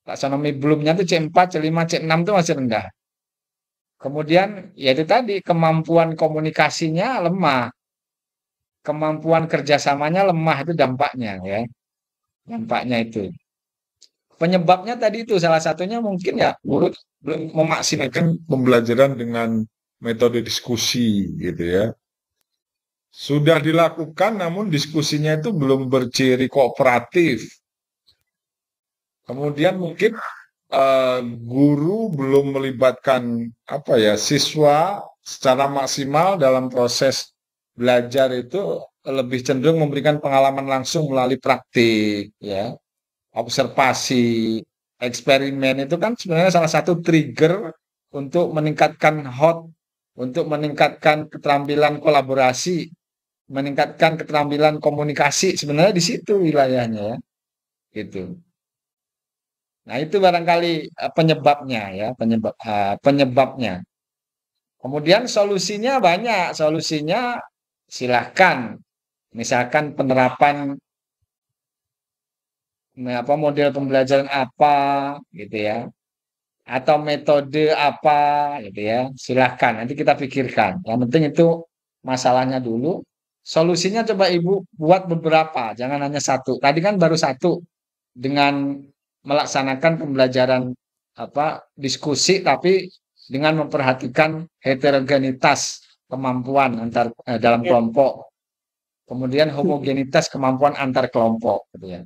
taksonomi Bloomnya itu C4, C5, C6 itu masih rendah. Kemudian yaitu tadi kemampuan komunikasinya lemah, kemampuan kerjasamanya lemah, itu dampaknya ya, dampaknya itu. Penyebabnya tadi itu salah satunya mungkin ya guru belum memaksimalkan Pembelajaran dengan metode diskusi gitu ya. Sudah dilakukan namun diskusinya itu belum berciri kooperatif. Kemudian mungkin guru belum melibatkan siswa secara maksimal dalam proses belajar, itu lebih cenderung memberikan pengalaman langsung melalui praktik ya. Observasi, eksperimen itu kan sebenarnya salah satu trigger untuk meningkatkan untuk meningkatkan keterampilan kolaborasi, meningkatkan keterampilan komunikasi, sebenarnya di situ wilayahnya ya. Gitu. Nah, itu barangkali penyebabnya ya, penyebabnya. Kemudian solusinya banyak, solusinya silahkan. Misalkan penerapan model pembelajaran apa gitu ya, atau metode apa gitu ya, silahkan nanti kita pikirkan. Yang penting itu masalahnya dulu, solusinya coba Ibu buat beberapa, jangan hanya satu. Tadi kan baru satu dengan melaksanakan pembelajaran diskusi tapi dengan memperhatikan heterogenitas kemampuan dalam kelompok, kemudian homogenitas kemampuan antar kelompok gitu ya.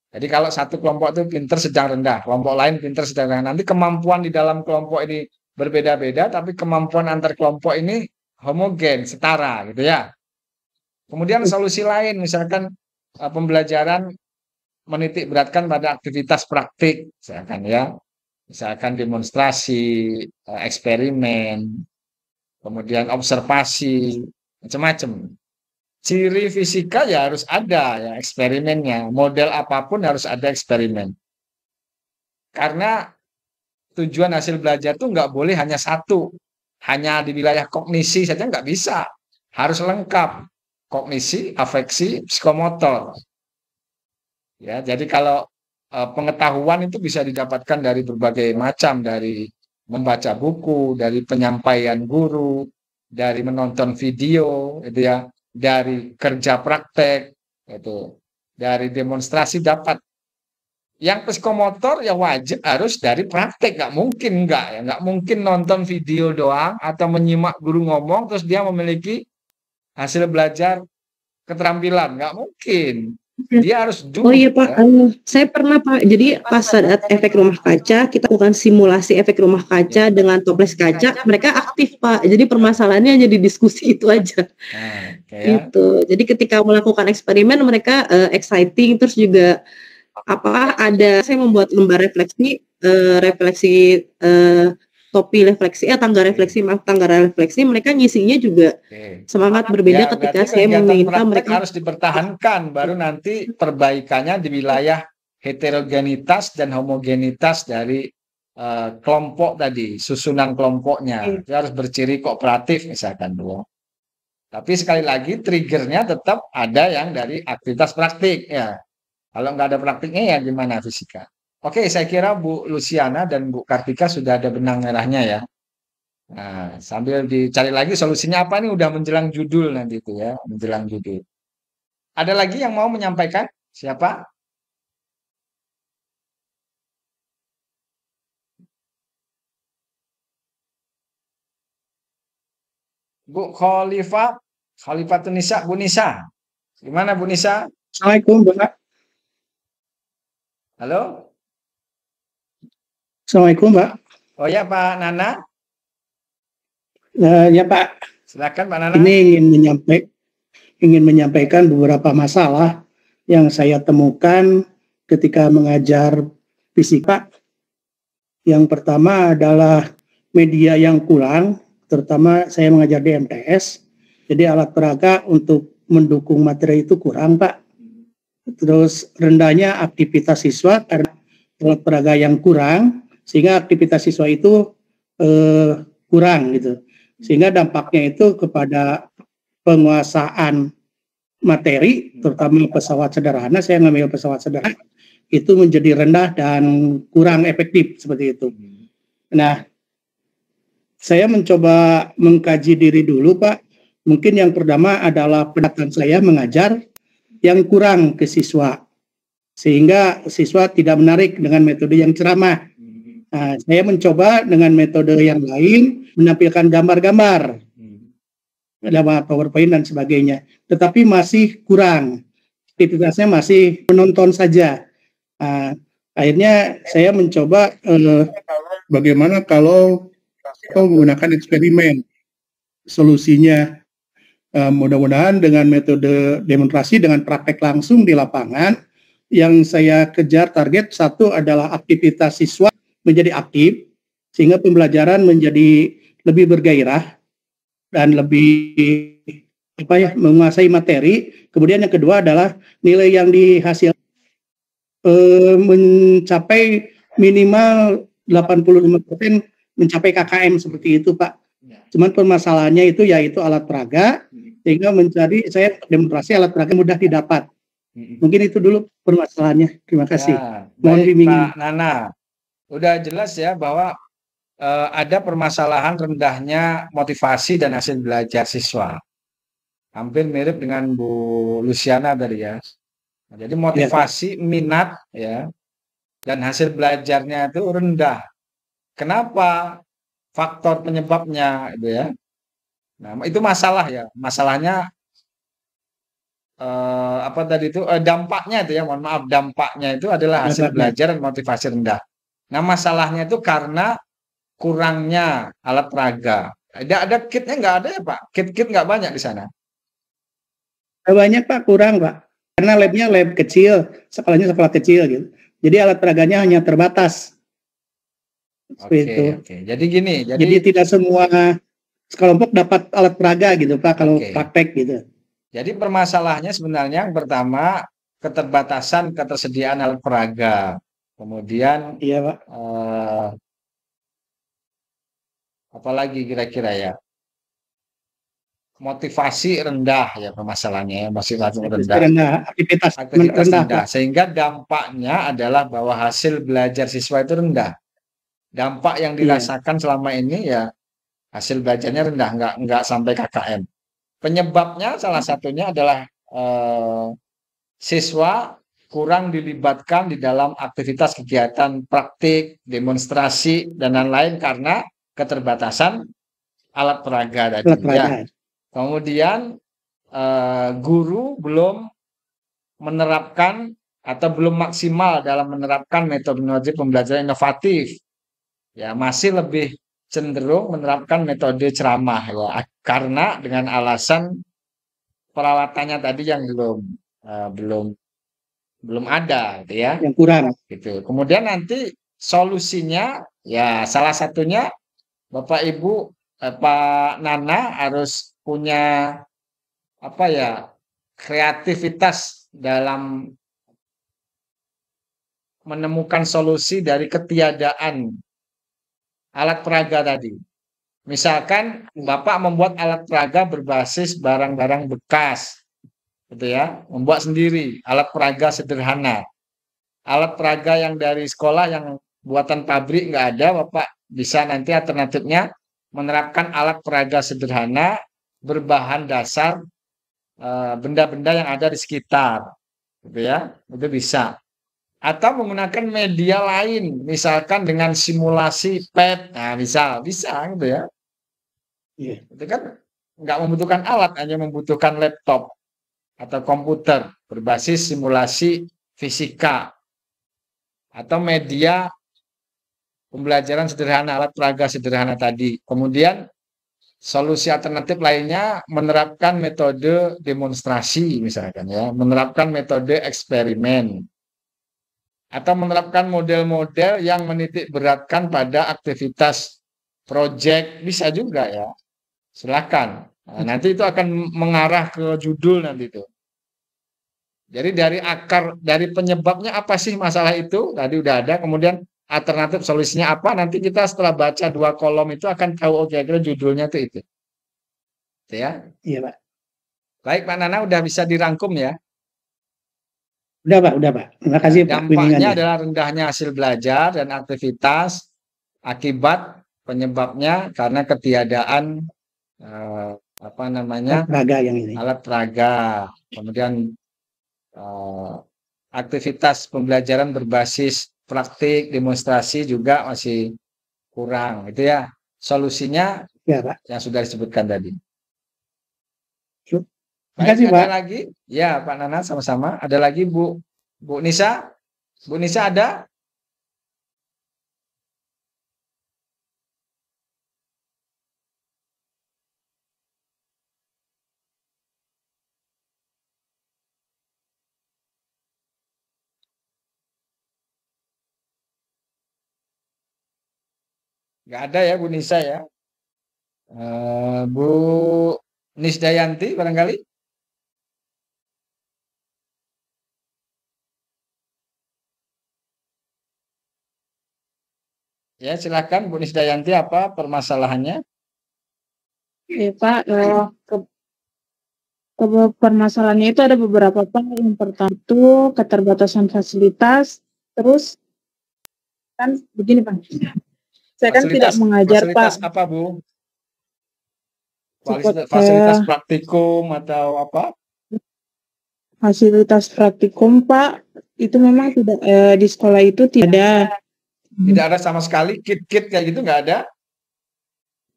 Jadi kalau satu kelompok itu pinter sedang rendah, kelompok lain pinter sedang rendah, nanti kemampuan di dalam kelompok ini berbeda-beda, tapi kemampuan antar kelompok ini homogen, setara gitu ya. Kemudian solusi lain, misalkan pembelajaran menitik beratkan pada aktivitas praktik, misalkan demonstrasi, eksperimen, kemudian observasi, macam-macam. Ciri fisika ya harus ada ya eksperimennya, model apapun harus ada eksperimen. Karena tujuan hasil belajar itu nggak boleh hanya satu, hanya di wilayah kognisi saja nggak bisa, harus lengkap, kognisi, afeksi, psikomotor. Ya, jadi kalau pengetahuan itu bisa didapatkan dari berbagai macam, dari membaca buku, dari penyampaian guru, dari menonton video, itu ya. Dari kerja praktek, dari demonstrasi dapat. Yang psikomotor ya wajib harus dari praktek, nggak mungkin nggak mungkin nonton video doang atau menyimak guru ngomong terus dia memiliki hasil belajar keterampilan, nggak mungkin. Dia harus duduk. Oh iya Pak, saya pernah Pak, jadi pas saat efek rumah kaca, kita lakukan simulasi efek rumah kaca dengan toples kaca, mereka aktif Pak, jadi permasalahannya jadi diskusi itu aja. Gitu. Jadi ketika melakukan eksperimen mereka exciting, terus juga saya membuat lembar refleksi, topi refleksi, tangga refleksi, mereka ngisinya juga semangat berbeda ya, ketika saya meminta mereka harus dipertahankan, baru nanti perbaikannya di wilayah heterogenitas dan homogenitas dari kelompok tadi, susunan kelompoknya, itu harus berciri kooperatif misalkan dulu. Tapi sekali lagi triggernya tetap ada yang dari aktivitas praktik ya. Kalau nggak ada praktiknya ya gimana fisika? Oke, saya kira Bu Luciana dan Bu Kartika sudah ada benang merahnya ya. Nah, sambil dicari lagi solusinya apa nih, udah menjelang judul nanti itu ya, menjelang judul. Ada lagi yang mau menyampaikan? Siapa? Bu Khalifatun Nisa, Bu Nisa. Gimana Bu Nisa? Assalamualaikum, Pak. Halo? Assalamualaikum, Pak. Oh ya Pak Nana, Ya, Pak. silakan Pak Nana. Ini ingin menyampaikan beberapa masalah yang saya temukan ketika mengajar fisika. Yang pertama adalah media yang kurang, terutama saya mengajar di MTS. Jadi alat peraga untuk mendukung materi itu kurang, Pak. Terus rendahnya aktivitas siswa karena alat peraga yang kurang, sehingga aktivitas siswa itu kurang gitu. Sehingga dampaknya itu kepada penguasaan materi, terutama pesawat sederhana, saya ngambil pesawat sederhana, itu menjadi rendah dan kurang efektif seperti itu. Nah, saya mencoba mengkaji diri dulu, Pak. Mungkin yang pertama adalah pendekatan saya mengajar yang kurang ke siswa, sehingga siswa tidak menarik dengan metode yang ceramah. Nah, saya mencoba dengan metode yang lain, menampilkan gambar-gambar, dalam PowerPoint dan sebagainya, tetapi masih kurang, aktivitasnya masih menonton saja. Nah, akhirnya saya mencoba bagaimana kalau menggunakan eksperimen. Solusinya mudah-mudahan dengan metode demonstrasi dengan praktek langsung di lapangan. Yang saya kejar target satu adalah aktivitas siswa menjadi aktif, sehingga pembelajaran menjadi lebih bergairah dan lebih menguasai materi. Kemudian yang kedua adalah nilai yang dihasilkan mencapai minimal 85% mencapai KKM seperti itu, Pak. Cuman permasalahannya itu yaitu alat peraga, sehingga saya demonstrasi alat peraga mudah didapat. Mungkin itu dulu permasalahannya. Terima kasih. Mohon bimbingan. Pak Nana, udah jelas ya bahwa ada permasalahan rendahnya motivasi dan hasil belajar siswa. Hampir mirip dengan Bu Luciana tadi ya. Nah, jadi motivasi, minat ya, dan hasil belajarnya itu rendah. Kenapa? Faktor penyebabnya itu ya. Nah, itu masalah ya. Masalahnya apa tadi itu dampaknya itu ya, mohon maaf, dampaknya itu adalah hasil belajar dan motivasi rendah. Nah, masalahnya itu karena kurangnya alat peraga. Ada kitnya nggak ada ya Pak? Kit nggak banyak di sana. Banyak Pak, kurang Pak. Karena labnya lab kecil, sekolahnya sekolah kecil gitu. Jadi alat peraganya hanya terbatas. Oke. Jadi gini. Jadi tidak semua sekelompok dapat alat peraga gitu Pak, kalau praktek gitu. Jadi permasalahannya sebenarnya yang pertama ketersediaan alat peraga. Kemudian iya Pak. Apalagi kira-kira ya, motivasi rendah ya permasalahannya ya, motivasi rendah, aktivitas rendah, sehingga dampaknya adalah bahwa hasil belajar siswa itu rendah. Dampak yang dirasakan selama ini ya hasil belajarnya rendah, nggak sampai KKM. Penyebabnya salah satunya adalah siswa kurang dilibatkan di dalam aktivitas kegiatan praktik, demonstrasi dan lain-lain karena keterbatasan alat peraga tadi. Ya. Kemudian guru belum menerapkan atau belum maksimal dalam menerapkan metodologi pembelajaran inovatif. Ya, masih lebih cenderung menerapkan metode ceramah ya, karena dengan alasan peralatannya tadi yang belum ada gitu ya. Yang kurang. Gitu. Kemudian nanti solusinya ya salah satunya Bapak Ibu Pak Nana harus punya kreativitas dalam menemukan solusi dari ketiadaan alat peraga tadi. Misalkan Bapak membuat alat peraga berbasis barang-barang bekas, gitu ya, membuat sendiri alat peraga sederhana. Alat peraga yang dari sekolah yang buatan pabrik nggak ada, Bapak bisa nanti alternatifnya menerapkan alat peraga sederhana berbahan dasar benda-benda yang ada di sekitar, gitu ya, itu bisa. Atau menggunakan media lain, misalkan dengan simulasi PET, nah bisa gitu ya. Iya. Itu kan nggak membutuhkan alat, hanya membutuhkan laptop atau komputer berbasis simulasi fisika atau media pembelajaran sederhana, alat peraga sederhana tadi. Kemudian solusi alternatif lainnya menerapkan metode demonstrasi misalkan ya, menerapkan metode eksperimen atau menerapkan model-model yang menitik beratkan pada aktivitas proyek bisa juga ya. Silakan. Nah, nanti itu akan mengarah ke judul nanti itu. Jadi dari akar, dari penyebabnya apa sih masalah itu? Tadi udah ada, kemudian alternatif solusinya apa? Nanti kita setelah baca 2 kolom itu akan tahu oh kira-kira judulnya itu. Itu ya. Iya, Pak. Baik, Pak Nana udah bisa dirangkum ya. Udah, Pak. Terima kasih, Pak. Dampaknya bimbingannya. adalah rendahnya hasil belajar dan aktivitas akibat penyebabnya karena ketiadaan apa namanya Peraga yang ini. alat peraga. Kemudian aktivitas pembelajaran berbasis praktik, demonstrasi juga masih kurang. Itu ya solusinya Ya, Pak. yang sudah disebutkan tadi. Terima kasih, Baik, ada Pak. lagi? Ya, Pak Nana sama-sama. Ada lagi Bu Nisa? Bu Nisa ada? Nggak ada ya Bu Nisa ya. Bu Nisdayanti barangkali? Ya, silakan Bu Nisdayanti, apa permasalahannya? Ya Pak, permasalahannya itu ada beberapa Pak. Yang pertama itu keterbatasan fasilitas. Terus kan begini Pak, saya kan tidak mengajar fasilitas Pak. apa Bu? Seperti, Fasilitas praktikum atau apa? fasilitas praktikum Pak, itu memang tidak di sekolah itu tidak ada. Tidak ada sama sekali, kit-kit kayak gitu nggak ada?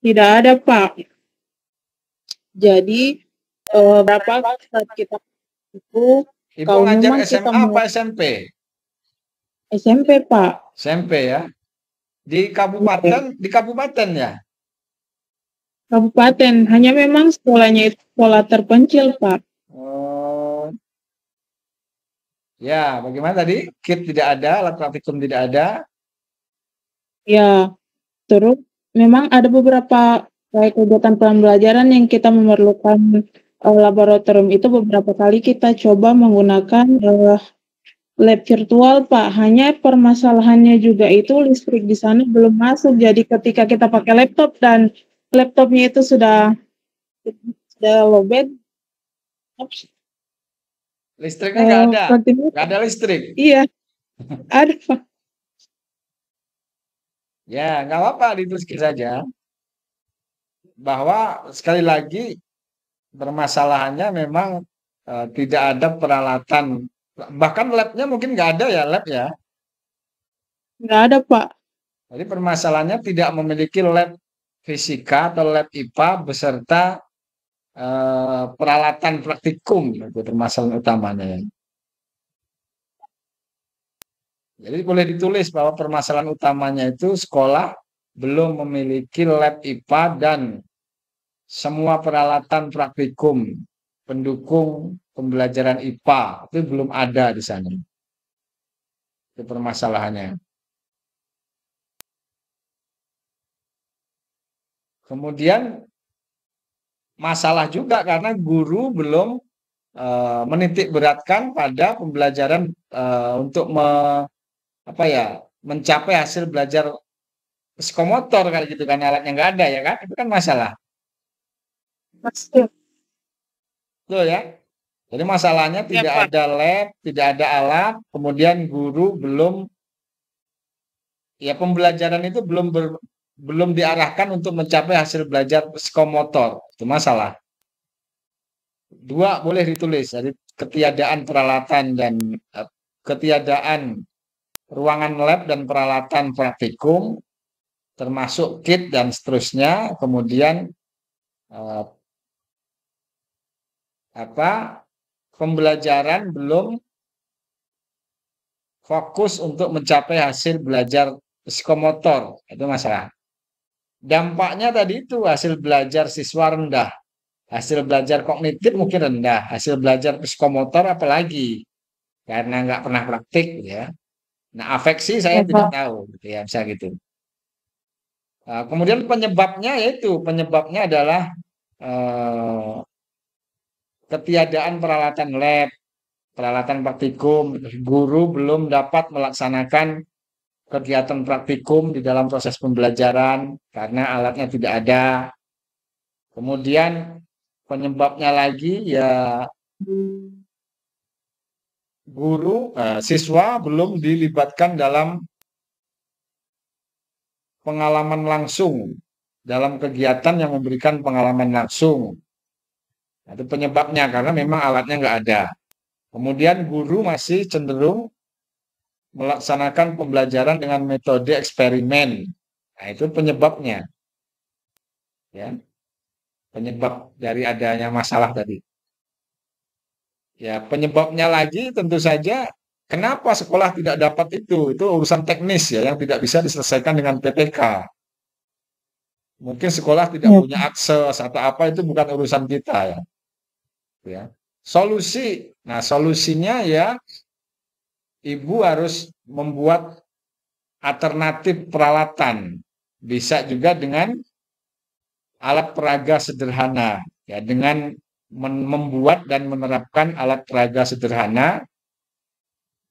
Tidak ada Pak. Jadi berapa saat kita itu Ibu kalau ngajar memang kita SMA apa SMP? SMP Pak. SMP ya. Di kabupaten ya? Kabupaten, hanya memang sekolahnya itu sekolah terpencil Pak. Oh. Ya, bagaimana tadi? Kit tidak ada, alat praktikum tidak ada. Ya, terus memang ada beberapa kegiatan pembelajaran yang kita memerlukan laboratorium itu beberapa kali kita coba menggunakan lab virtual Pak. Hanya permasalahannya juga itu listrik di sana belum masuk. Jadi ketika kita pakai laptop dan laptopnya itu sudah lowbat, Listriknya nggak ada, nggak ada listrik. Iya, ada Pak. Ya, nggak apa-apa, dituliskan saja. Bahwa sekali lagi permasalahannya memang tidak ada peralatan, bahkan labnya mungkin nggak ada ya lab ya. Nggak ada Pak. Jadi permasalahannya tidak memiliki lab fisika atau lab IPA beserta peralatan praktikum, itu permasalahan utamanya. Jadi boleh ditulis bahwa permasalahan utamanya itu sekolah belum memiliki lab IPA dan semua peralatan praktikum pendukung pembelajaran IPA itu belum ada di sana. Itu permasalahannya. Kemudian masalah juga karena guru belum menitik beratkan pada pembelajaran untuk mencapai hasil belajar psikomotor kayak gitu kan, alatnya nggak ada ya kan, itu kan masalah. Betul ya. Jadi masalahnya tidak ada lab, tidak ada alat, kemudian guru belum, ya pembelajaran itu belum diarahkan untuk mencapai hasil belajar psikomotor, itu masalah. Dua boleh ditulis, jadi ketiadaan peralatan dan ketiadaan ruangan lab dan peralatan praktikum, termasuk kit dan seterusnya. Kemudian pembelajaran belum fokus untuk mencapai hasil belajar psikomotor, itu masalah. Dampaknya tadi itu hasil belajar siswa rendah, hasil belajar kognitif mungkin rendah, hasil belajar psikomotor apalagi karena nggak pernah praktik ya. Nah, afeksi saya Ya, tidak Pak. tahu gitu ya, bisa gitu. Kemudian penyebabnya adalah ketiadaan peralatan lab, peralatan praktikum, guru belum dapat melaksanakan kegiatan praktikum di dalam proses pembelajaran karena alatnya tidak ada. Kemudian penyebabnya lagi ya siswa belum dilibatkan dalam pengalaman langsung, dalam kegiatan yang memberikan pengalaman langsung. Itu penyebabnya karena memang alatnya nggak ada. Kemudian guru masih cenderung melaksanakan pembelajaran dengan metode eksperimen. Nah, itu penyebabnya. Ya. Penyebab dari adanya masalah tadi. Ya, penyebabnya lagi tentu saja kenapa sekolah tidak dapat itu? Itu urusan teknis ya yang tidak bisa diselesaikan dengan PPK. Mungkin sekolah tidak Ya, punya akses atau apa itu bukan urusan kita ya. Ya. Solusi. Nah, solusinya ya ibu harus membuat alternatif peralatan. Bisa juga dengan alat peraga sederhana. Ya, dengan membuat dan menerapkan alat peraga sederhana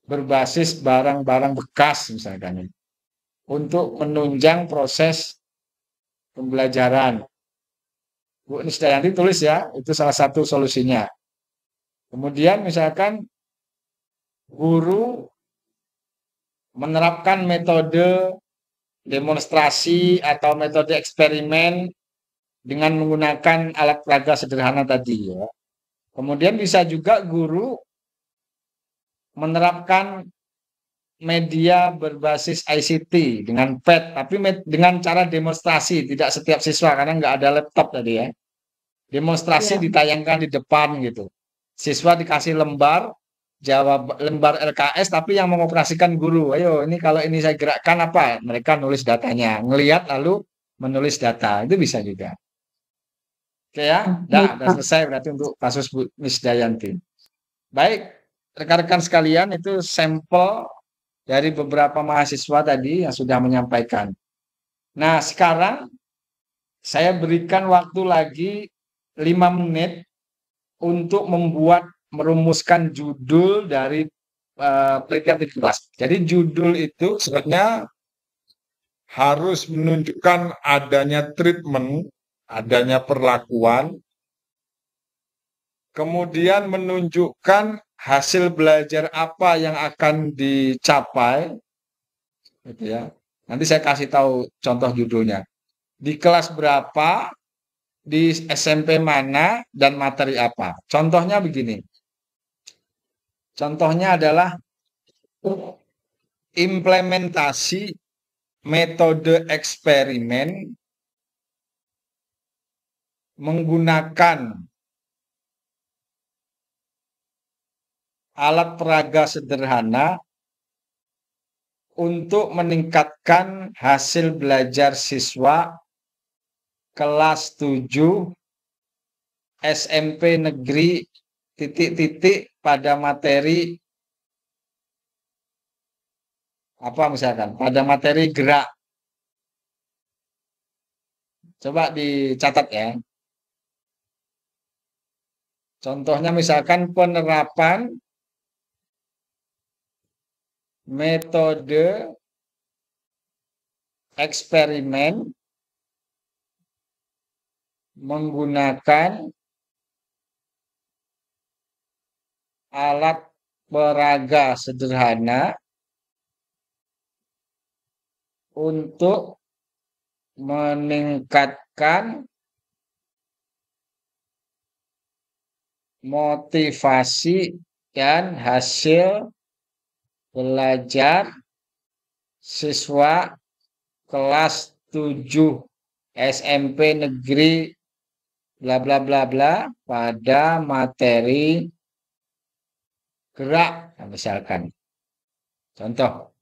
berbasis barang-barang bekas misalkan untuk menunjang proses pembelajaran. Bu Nisdayanti tulis ya, itu salah satu solusinya. Kemudian misalkan guru menerapkan metode demonstrasi atau metode eksperimen dengan menggunakan alat peraga sederhana tadi ya. Kemudian bisa juga guru menerapkan media berbasis ICT dengan pad, tapi dengan cara demonstrasi, tidak setiap siswa karena nggak ada laptop tadi ya. Demonstrasi ya. ditayangkan di depan gitu. Siswa dikasih lembar, lembar LKS, tapi yang mengoperasikan guru. Ayo, ini kalau ini saya gerakkan apa? Mereka nulis datanya, ngelihat lalu menulis data, itu bisa juga. Oke ya, Baik, udah Pak. selesai berarti untuk kasus Bu Nisdayanti. Baik, rekan-rekan sekalian itu sampel dari beberapa mahasiswa tadi yang sudah menyampaikan. Nah, sekarang saya berikan waktu lagi 5 menit untuk merumuskan judul dari penelitian kelas. Jadi judul itu sebenarnya harus menunjukkan adanya treatment, adanya perlakuan, kemudian menunjukkan hasil belajar apa yang akan dicapai, gitu ya. Nanti saya kasih tahu contoh judulnya. Di kelas berapa, di SMP mana, dan materi apa. Contohnya begini. Contohnya adalah implementasi metode eksperimen menggunakan alat peraga sederhana untuk meningkatkan hasil belajar siswa kelas 7 SMP negeri titik-titik pada materi apa misalkan, pada materi gerak. Coba dicatat ya. Contohnya misalkan penerapan metode eksperimen menggunakan alat peraga sederhana untuk meningkatkan motivasi dan hasil belajar siswa kelas 7 SMP negeri bla bla bla bla pada materi gerak. Nah, misalkan contoh,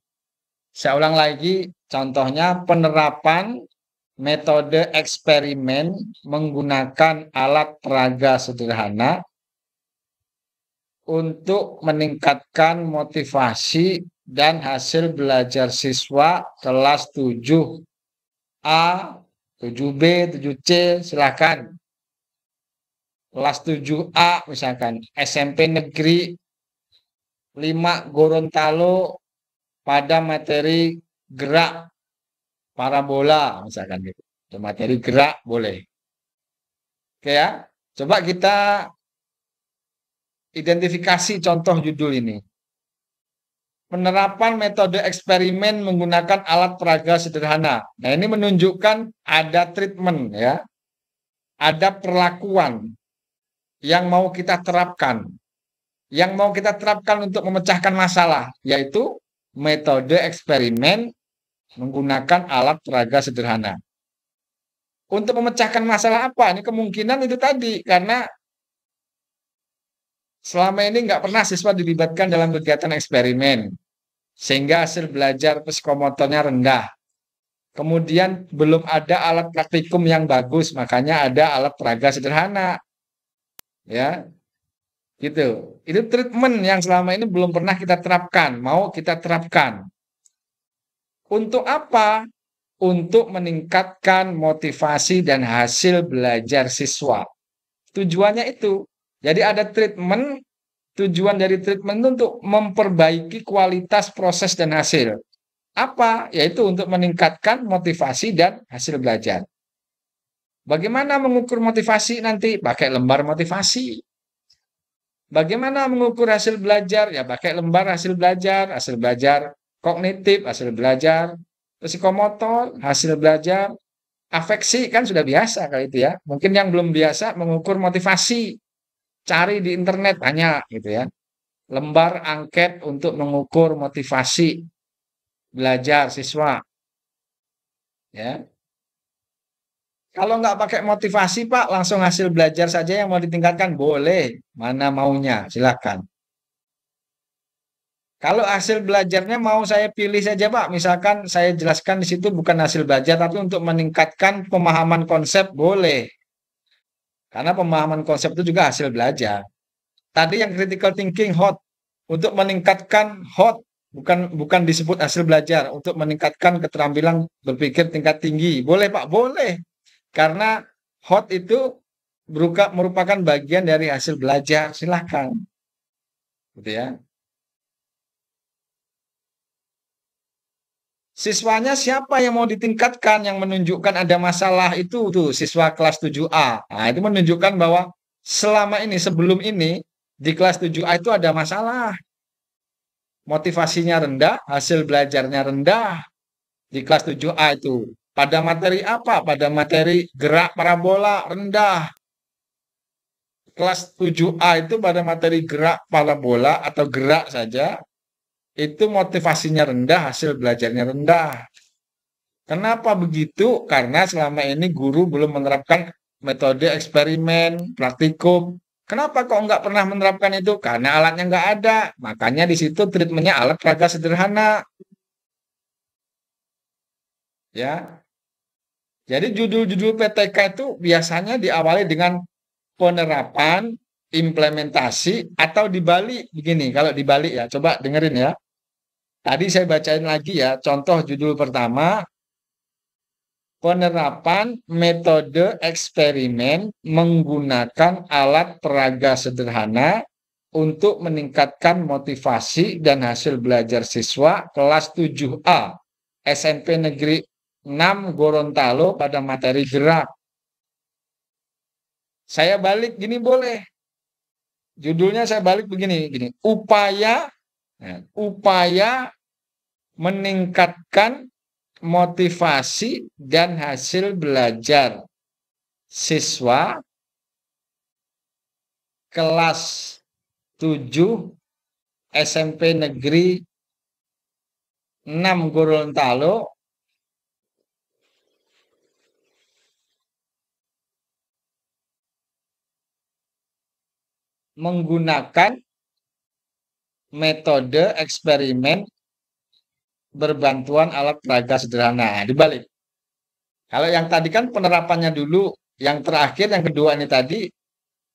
saya ulang lagi contohnya, penerapan metode eksperimen menggunakan alat peraga sederhana untuk meningkatkan motivasi dan hasil belajar siswa kelas 7A, 7B, 7C, silakan. Kelas 7A misalkan SMP Negeri 5 Gorontalo pada materi gerak parabola misalkan gitu. Materi gerak boleh. Oke ya. Coba kita identifikasi contoh judul ini. Penerapan metode eksperimen menggunakan alat peraga sederhana. Nah, ini menunjukkan ada treatment ya. Ada perlakuan yang mau kita terapkan. Yang mau kita terapkan untuk memecahkan masalah, yaitu metode eksperimen menggunakan alat peraga sederhana. Untuk memecahkan masalah apa? Ini kemungkinan itu tadi, karena selama ini nggak pernah siswa dilibatkan dalam kegiatan eksperimen, sehingga hasil belajar psikomotornya rendah. Kemudian belum ada alat praktikum yang bagus, makanya ada alat peraga sederhana. Ya, gitu. Itu treatment yang selama ini belum pernah kita terapkan, mau kita terapkan. Untuk apa? Untuk meningkatkan motivasi dan hasil belajar siswa. Tujuannya itu. Jadi ada treatment, tujuan dari treatment itu untuk memperbaiki kualitas proses dan hasil. Apa? Yaitu untuk meningkatkan motivasi dan hasil belajar. Bagaimana mengukur motivasi nanti? Pakai lembar motivasi. Bagaimana mengukur hasil belajar? Ya pakai lembar hasil belajar kognitif, hasil belajar psikomotor, hasil belajar afeksi, kan sudah biasa kali itu ya. Mungkin yang belum biasa mengukur motivasi, cari di internet banyak gitu ya. Lembar angket untuk mengukur motivasi belajar siswa. Ya. Kalau nggak pakai motivasi Pak, langsung hasil belajar saja yang mau ditingkatkan, boleh. Mana maunya, silakan. Kalau hasil belajarnya mau saya pilih saja Pak, misalkan saya jelaskan di situ bukan hasil belajar, tapi untuk meningkatkan pemahaman konsep, boleh. Karena pemahaman konsep itu juga hasil belajar. Tadi yang critical thinking hot, untuk meningkatkan hot, bukan disebut hasil belajar, untuk meningkatkan keterampilan berpikir tingkat tinggi. Boleh Pak, boleh. Karena hot itu merupakan bagian dari hasil belajar, silahkan. Gitu ya. Siswanya siapa yang mau ditingkatkan, yang menunjukkan ada masalah itu tuh siswa kelas 7A. Nah, itu menunjukkan bahwa selama ini, sebelum ini, di kelas 7A itu ada masalah. Motivasinya rendah, hasil belajarnya rendah. Di kelas 7A itu. Pada materi apa? Pada materi gerak parabola rendah. Kelas 7A itu pada materi gerak parabola atau gerak saja, itu motivasinya rendah, hasil belajarnya rendah. Kenapa begitu? Karena selama ini guru belum menerapkan metode eksperimen, praktikum. Kenapa kok nggak pernah menerapkan itu? Karena alatnya nggak ada. Makanya di situ treatmentnya alat peraga sederhana. Ya. Jadi judul-judul PTK itu biasanya diawali dengan penerapan, implementasi, atau dibalik begini. Kalau dibalik ya, coba dengerin ya. Tadi saya bacain lagi ya, contoh judul pertama, penerapan metode eksperimen menggunakan alat peraga sederhana untuk meningkatkan motivasi dan hasil belajar siswa kelas 7A SMP Negeri 6 Gorontalo pada materi gerak. Saya balik gini boleh. Judulnya saya balik begini, upaya meningkatkan motivasi dan hasil belajar siswa kelas 7 SMP Negeri 6 Gorontalo menggunakan metode eksperimen berbantuan alat peraga sederhana. Dibalik. Kalau yang tadi kan penerapannya dulu, yang terakhir, yang kedua ini tadi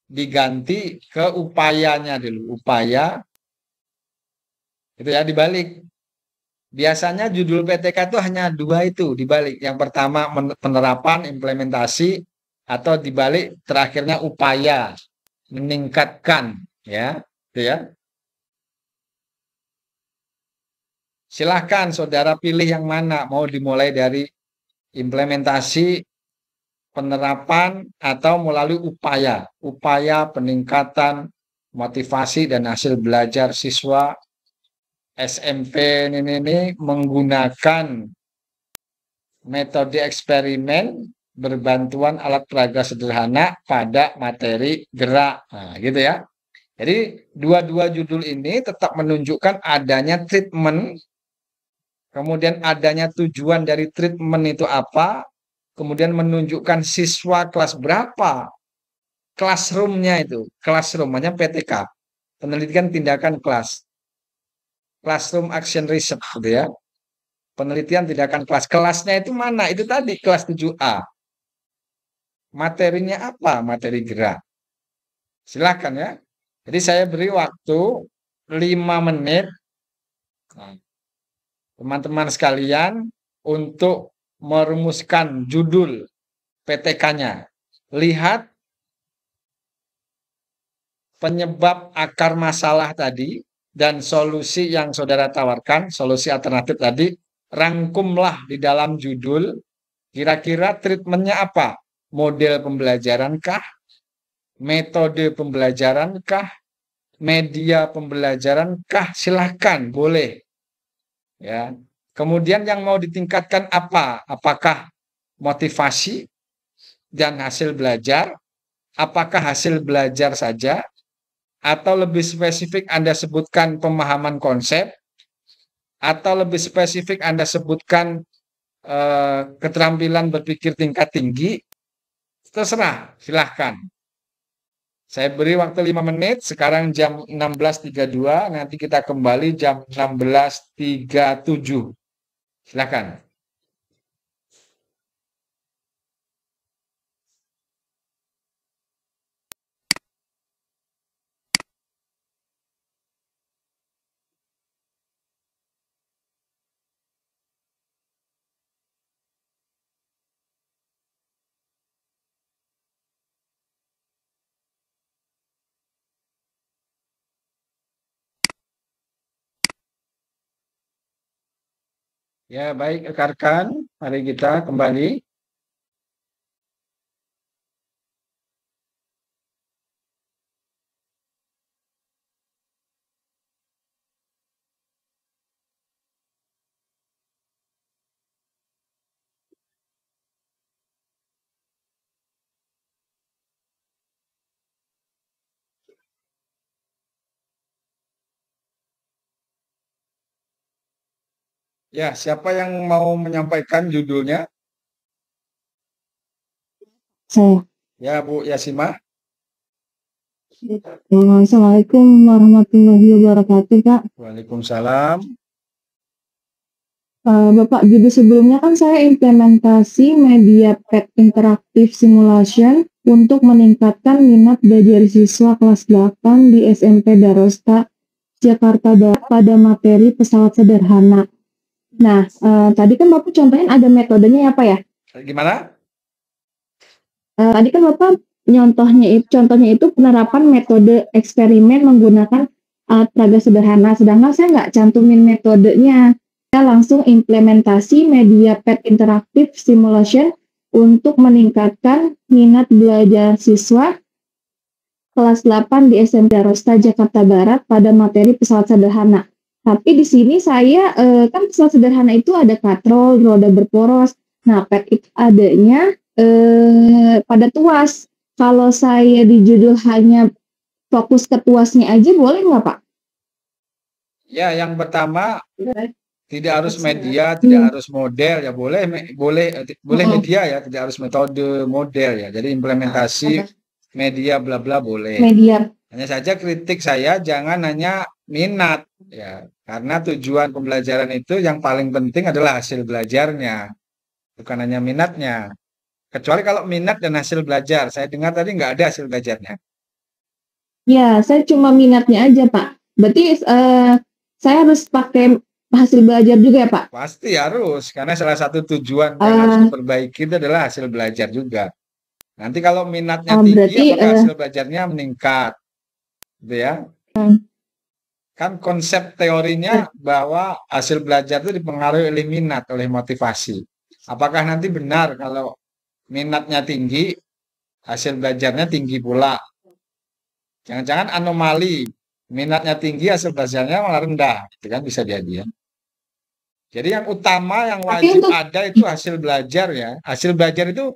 diganti ke upayanya dulu. Upaya, itu ya dibalik. Biasanya judul PTK itu hanya dua itu, dibalik. Yang pertama penerapan, implementasi, atau dibalik terakhirnya upaya, meningkatkan, ya, itu ya. Silahkan saudara pilih yang mana, mau dimulai dari implementasi, penerapan, atau melalui upaya. Upaya peningkatan motivasi dan hasil belajar siswa SMP ini menggunakan metode eksperimen berbantuan alat peraga sederhana pada materi gerak. Nah, gitu ya. Jadi dua-dua judul ini tetap menunjukkan adanya treatment, kemudian adanya tujuan dari treatment itu apa, kemudian menunjukkan siswa kelas berapa, classroom-nya itu, classroom-nya PTK, penelitian tindakan kelas, classroom action research, gitu ya, penelitian tindakan kelas, kelasnya itu mana, itu tadi kelas 7A, materinya apa, materi gerak, silakan ya. Jadi saya beri waktu 5 menit, teman-teman sekalian, untuk merumuskan judul PTK-nya. Lihat penyebab akar masalah tadi dan solusi yang saudara tawarkan, solusi alternatif tadi, rangkumlah di dalam judul. Kira-kira treatmentnya apa? Model pembelajaran-kah? Metode pembelajaran-kah? Media pembelajaran-kah? Silahkan, boleh. Ya. Kemudian yang mau ditingkatkan apa? Apakah motivasi dan hasil belajar? Apakah hasil belajar saja? Atau lebih spesifik Anda sebutkan pemahaman konsep? Atau lebih spesifik Anda sebutkan keterampilan berpikir tingkat tinggi? Terserah, silahkan. Saya beri waktu 5 menit, sekarang jam 16.32, nanti kita kembali jam 16.37. Silakan. Ya, baik rekan-rekan, mari kita kembali. Ya, siapa yang mau menyampaikan judulnya? Saya. Ya, Bu Yasimah. Assalamualaikum warahmatullahi wabarakatuh, Kak. Waalaikumsalam. Bapak, judul sebelumnya kan saya implementasi media PET interaktif simulation untuk meningkatkan minat belajar siswa kelas 8 di SMP Darosta Jakarta Barat pada materi pesawat sederhana. Nah, tadi kan Bapak contohin ada metodenya ya, Pak ya? Gimana? Tadi kan Bapak contohnya itu penerapan metode eksperimen menggunakan alat peraga sederhana, sedangkan saya nggak cantumin metodenya. Saya langsung implementasi media PET interaktif simulation untuk meningkatkan minat belajar siswa kelas 8 di SMP Darosta Jakarta Barat pada materi pesawat sederhana. Tapi di sini saya kan pesawat sederhana itu ada katrol, roda berporos. Nah, PET itu adanya pada tuas. Kalau saya di judul hanya fokus ke tuasnya aja boleh nggak Pak? Ya, yang pertama tidak harus media, tidak harus model ya boleh Mm-mm. media ya, tidak harus metode model ya. Jadi implementasi media bla bla boleh. Media. Hanya saja kritik saya jangan hanya minat ya, karena tujuan pembelajaran itu yang paling penting adalah hasil belajarnya, bukan hanya minatnya. Kecuali kalau minat dan hasil belajar. Saya dengar tadi nggak ada hasil belajarnya. Ya, saya cuma minatnya aja Pak. Berarti saya harus pakai hasil belajar juga ya Pak? Pasti harus, karena salah satu tujuan yang harus diperbaiki itu adalah hasil belajar juga. Nanti kalau minatnya tinggi, berarti, apakah hasil belajarnya meningkat? Gitu ya. Kan konsep teorinya bahwa hasil belajar itu dipengaruhi oleh minat, oleh motivasi. Apakah nanti benar kalau minatnya tinggi, hasil belajarnya tinggi pula? Jangan-jangan anomali, minatnya tinggi, hasil belajarnya malah rendah. Itu kan bisa jadi ya. Jadi yang utama yang wajib ada itu hasil belajar ya. Hasil belajar itu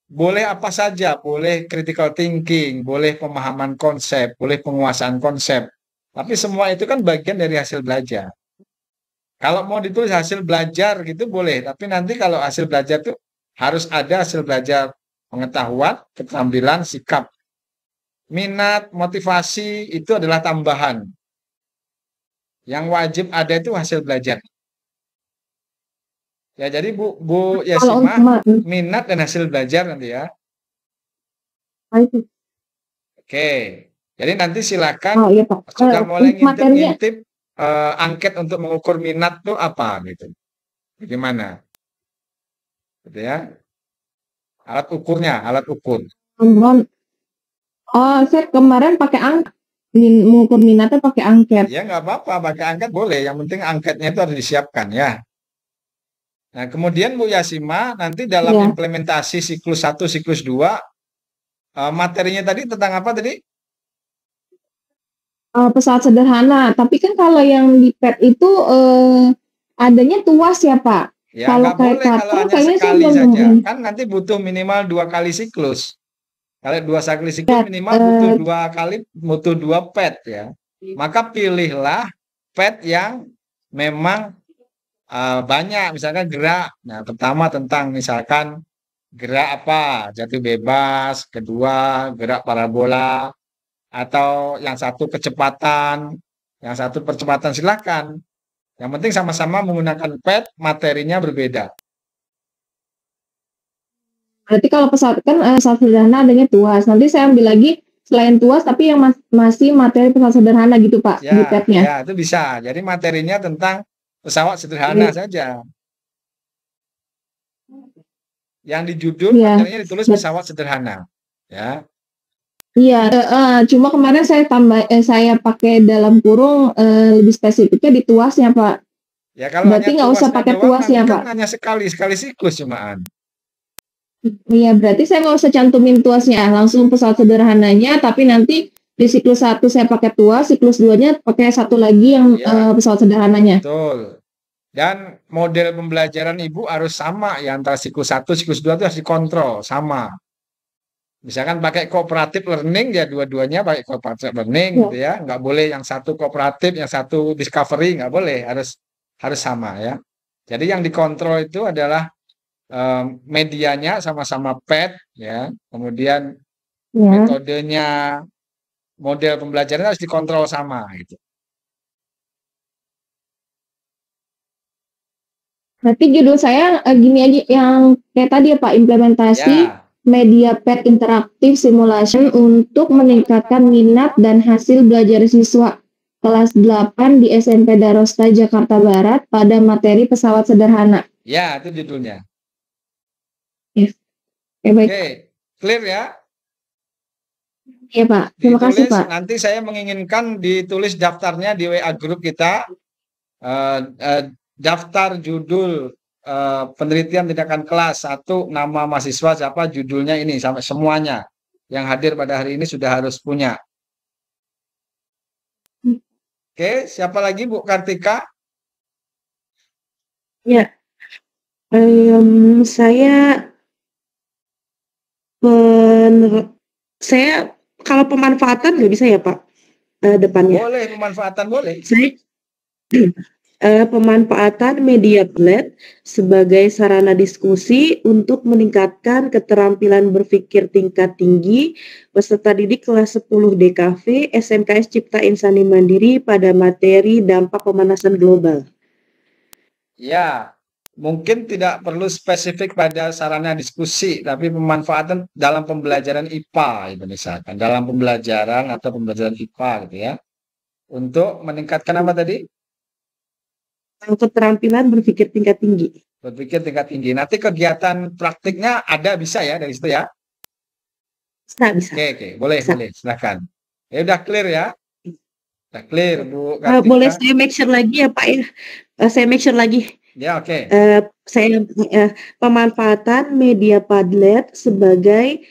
boleh apa saja, boleh critical thinking, boleh pemahaman konsep, boleh penguasaan konsep. Tapi semua itu kan bagian dari hasil belajar. Kalau mau ditulis hasil belajar gitu boleh, tapi nanti kalau hasil belajar itu harus ada hasil belajar pengetahuan, keterampilan, sikap. Minat, motivasi itu adalah tambahan. Yang wajib ada itu hasil belajar. Ya, jadi Bu Yasima, minat dan hasil belajar nanti ya. Oke, jadi nanti silakan iya, Pak. sudah mulai materinya ngintip angket untuk mengukur minat tuh apa gitu. Bagaimana? Gitu ya. Alat ukurnya, alat ukur. saya kemarin pakai mengukur minatnya pakai angket. Ya nggak apa-apa, pakai angket boleh. Yang penting angketnya itu harus disiapkan ya. Nah, kemudian Bu Yasima nanti dalam implementasi siklus 1, siklus 2 materinya tadi tentang apa tadi? Pesawat sederhana. Tapi kan kalau yang di PET itu adanya tuas ya Pak. Ya nggak boleh kalau hanya sekali saja. Kan nanti butuh minimal 2 kali siklus. Kalau 2 kali siklus minimal butuh 2 PET ya. Maka pilihlah PET yang memang banyak, misalkan gerak. Nah, pertama tentang misalkan gerak apa? Jatuh bebas, kedua gerak parabola, atau yang satu kecepatan, yang satu percepatan, silakan. Yang penting sama-sama menggunakan PET, materinya berbeda. Berarti kalau pesawat kan pesawat sederhana adanya tuas. Nanti saya ambil lagi selain tuas tapi yang masih materi pesawat sederhana gitu Pak Ya, di PET-nya. ya itu bisa. Jadi materinya tentang pesawat sederhana saja. Yang di judul materinya ditulis pesawat sederhana, ya. Iya, cuma kemarin saya pakai dalam kurung lebih spesifiknya di tuasnya Pak. Ya kalau berarti nggak usah pakai tuasnya Pak. Kan hanya sekali siklus cumaan. Iya, berarti saya nggak usah cantumin tuasnya, langsung pesawat sederhananya. Tapi nanti di siklus 1 saya pakai tuas, siklus 2-nya pakai satu lagi yang pesawat sederhananya. Betul. Dan model pembelajaran Ibu harus sama ya, antara siklus 1, siklus 2 itu harus dikontrol sama. Misalkan pakai cooperative learning ya dua-duanya pakai cooperative learning gitu ya. Nggak boleh yang satu cooperative, yang satu discovery, nggak boleh, harus sama ya. Jadi yang dikontrol itu adalah medianya sama-sama PET ya. Kemudian metodenya, model pembelajaran harus dikontrol sama gitu. Berarti judul saya gini aja yang kayak tadi ya Pak, implementasi media PET interaktif simulation untuk meningkatkan minat dan hasil belajar siswa kelas 8 di SMP Darosta Jakarta Barat pada materi pesawat sederhana. Ya, itu judulnya. Baik. Oke, clear ya? Iya Pak, terima kasih Pak. Nanti saya menginginkan ditulis daftarnya di WA grup kita. Daftar judul penelitian tindakan kelas 1, nama mahasiswa siapa, judulnya ini sampai semuanya yang hadir pada hari ini sudah harus punya. Oke, siapa lagi Bu Kartika? Ya, saya kalau pemanfaatan nggak bisa ya Pak depannya? Boleh, pemanfaatan boleh. Saya pemanfaatan media Padlet sebagai sarana diskusi untuk meningkatkan keterampilan berpikir tingkat tinggi peserta didik kelas 10 DKV SMKS Cipta Insani Mandiri pada materi dampak pemanasan global. Ya, mungkin tidak perlu spesifik pada sarana diskusi, tapi pemanfaatan dalam pembelajaran IPA itu misalkan, dalam pembelajaran atau pembelajaran IPA gitu ya. Untuk meningkatkan apa tadi? Keterampilan berpikir tingkat tinggi. Berpikir tingkat tinggi. Nanti kegiatan praktiknya ada bisa ya dari situ ya? Bisa. Oke, boleh, Bisa. boleh, silakan. Ya udah clear ya? Udah clear, Bu Boleh Kartika? saya make sure lagi ya Pak ya? Saya make sure lagi. Ya, oke. Pemanfaatan media Padlet sebagai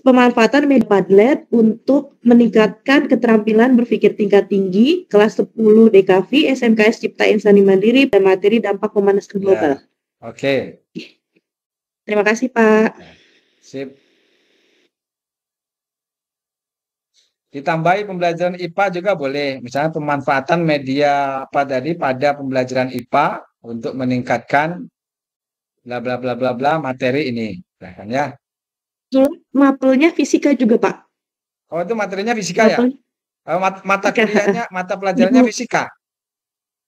pemanfaatan media Padlet untuk meningkatkan keterampilan berpikir tingkat tinggi kelas 10 DKV SMKS Cipta Insani Mandiri pada materi dampak pemanasan global. Oke. Terima kasih Pak. Sip. Ditambahi pembelajaran IPA juga boleh. Misalnya pemanfaatan media apa tadi pada pembelajaran IPA untuk meningkatkan bla bla bla bla bla materi ini. Nah, kan ya. Mapelnya fisika juga Pak. Oh, itu materinya fisika ya? Mata Fisika, kuliahnya, mata pelajarannya fisika.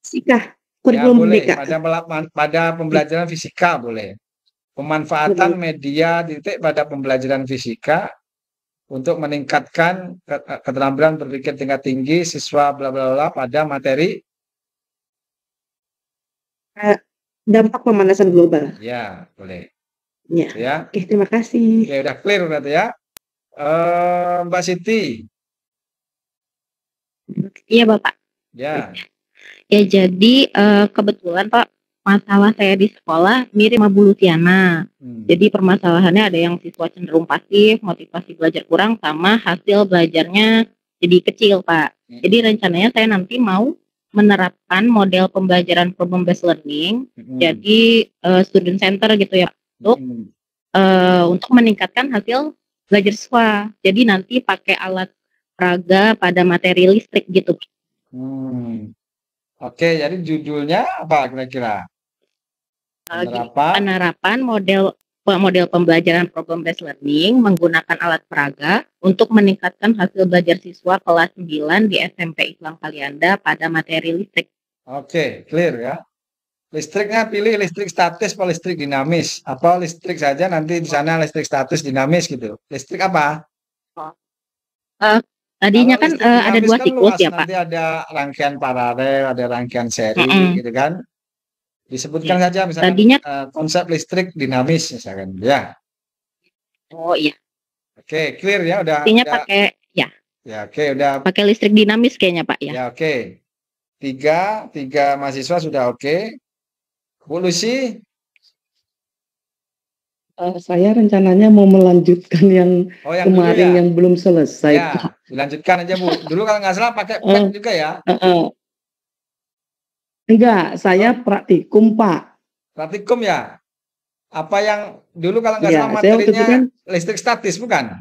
Fisika, Ya, kurikulum boleh. merdeka. Pada pembelajaran fisika boleh. Pemanfaatan media titik pada pembelajaran fisika untuk meningkatkan keterampilan berpikir tingkat tinggi siswa bla bla bla pada materi dampak pemanasan global. ya, boleh. Ya. Ya. Oke, terima kasih. Oke, udah clear berarti ya. Mbak Siti. Iya, Bapak. Ya. Ya, jadi kebetulan Pak, masalah saya di sekolah mirip sama Bu Luciana. Jadi permasalahannya ada yang siswa cenderung pasif, motivasi belajar kurang, sama hasil belajarnya jadi kecil, Pak. Jadi rencananya saya nanti mau menerapkan model pembelajaran problem based learning, jadi student center gitu ya, untuk meningkatkan hasil belajar siswa. Jadi nanti pakai alat peraga pada materi listrik gitu. Oke, jadi judulnya apa kira-kira? Penerapan model pembelajaran problem based learning menggunakan alat peraga untuk meningkatkan hasil belajar siswa kelas 9 di SMP Islam Kalianda pada materi listrik. Oke, clear ya. Listriknya pilih listrik statis atau listrik dinamis. Apa listrik saja nanti di sana listrik statis dinamis gitu. Listrik apa? Tadinya kan ada 2 siklus ya Pak. Nanti ada rangkaian paralel, ada rangkaian seri gitu kan. Disebutkan saja misalnya tadinya, konsep listrik dinamis misalkan ya. Oh iya. Oke, clear ya udah. Artinya pakai ya. Ya, oke udah. Pakai listrik dinamis kayaknya Pak ya. Ya, oke. Tiga mahasiswa sudah oke. Bu Lucy. Saya rencananya mau melanjutkan yang kemarin ya? yang belum selesai. Ya, dilanjutkan aja Bu. Dulu kalau nggak salah pakai PET juga ya? Enggak, saya praktikum Pak. Praktikum ya? Apa yang dulu kalau nggak salah materinya listrik statis bukan?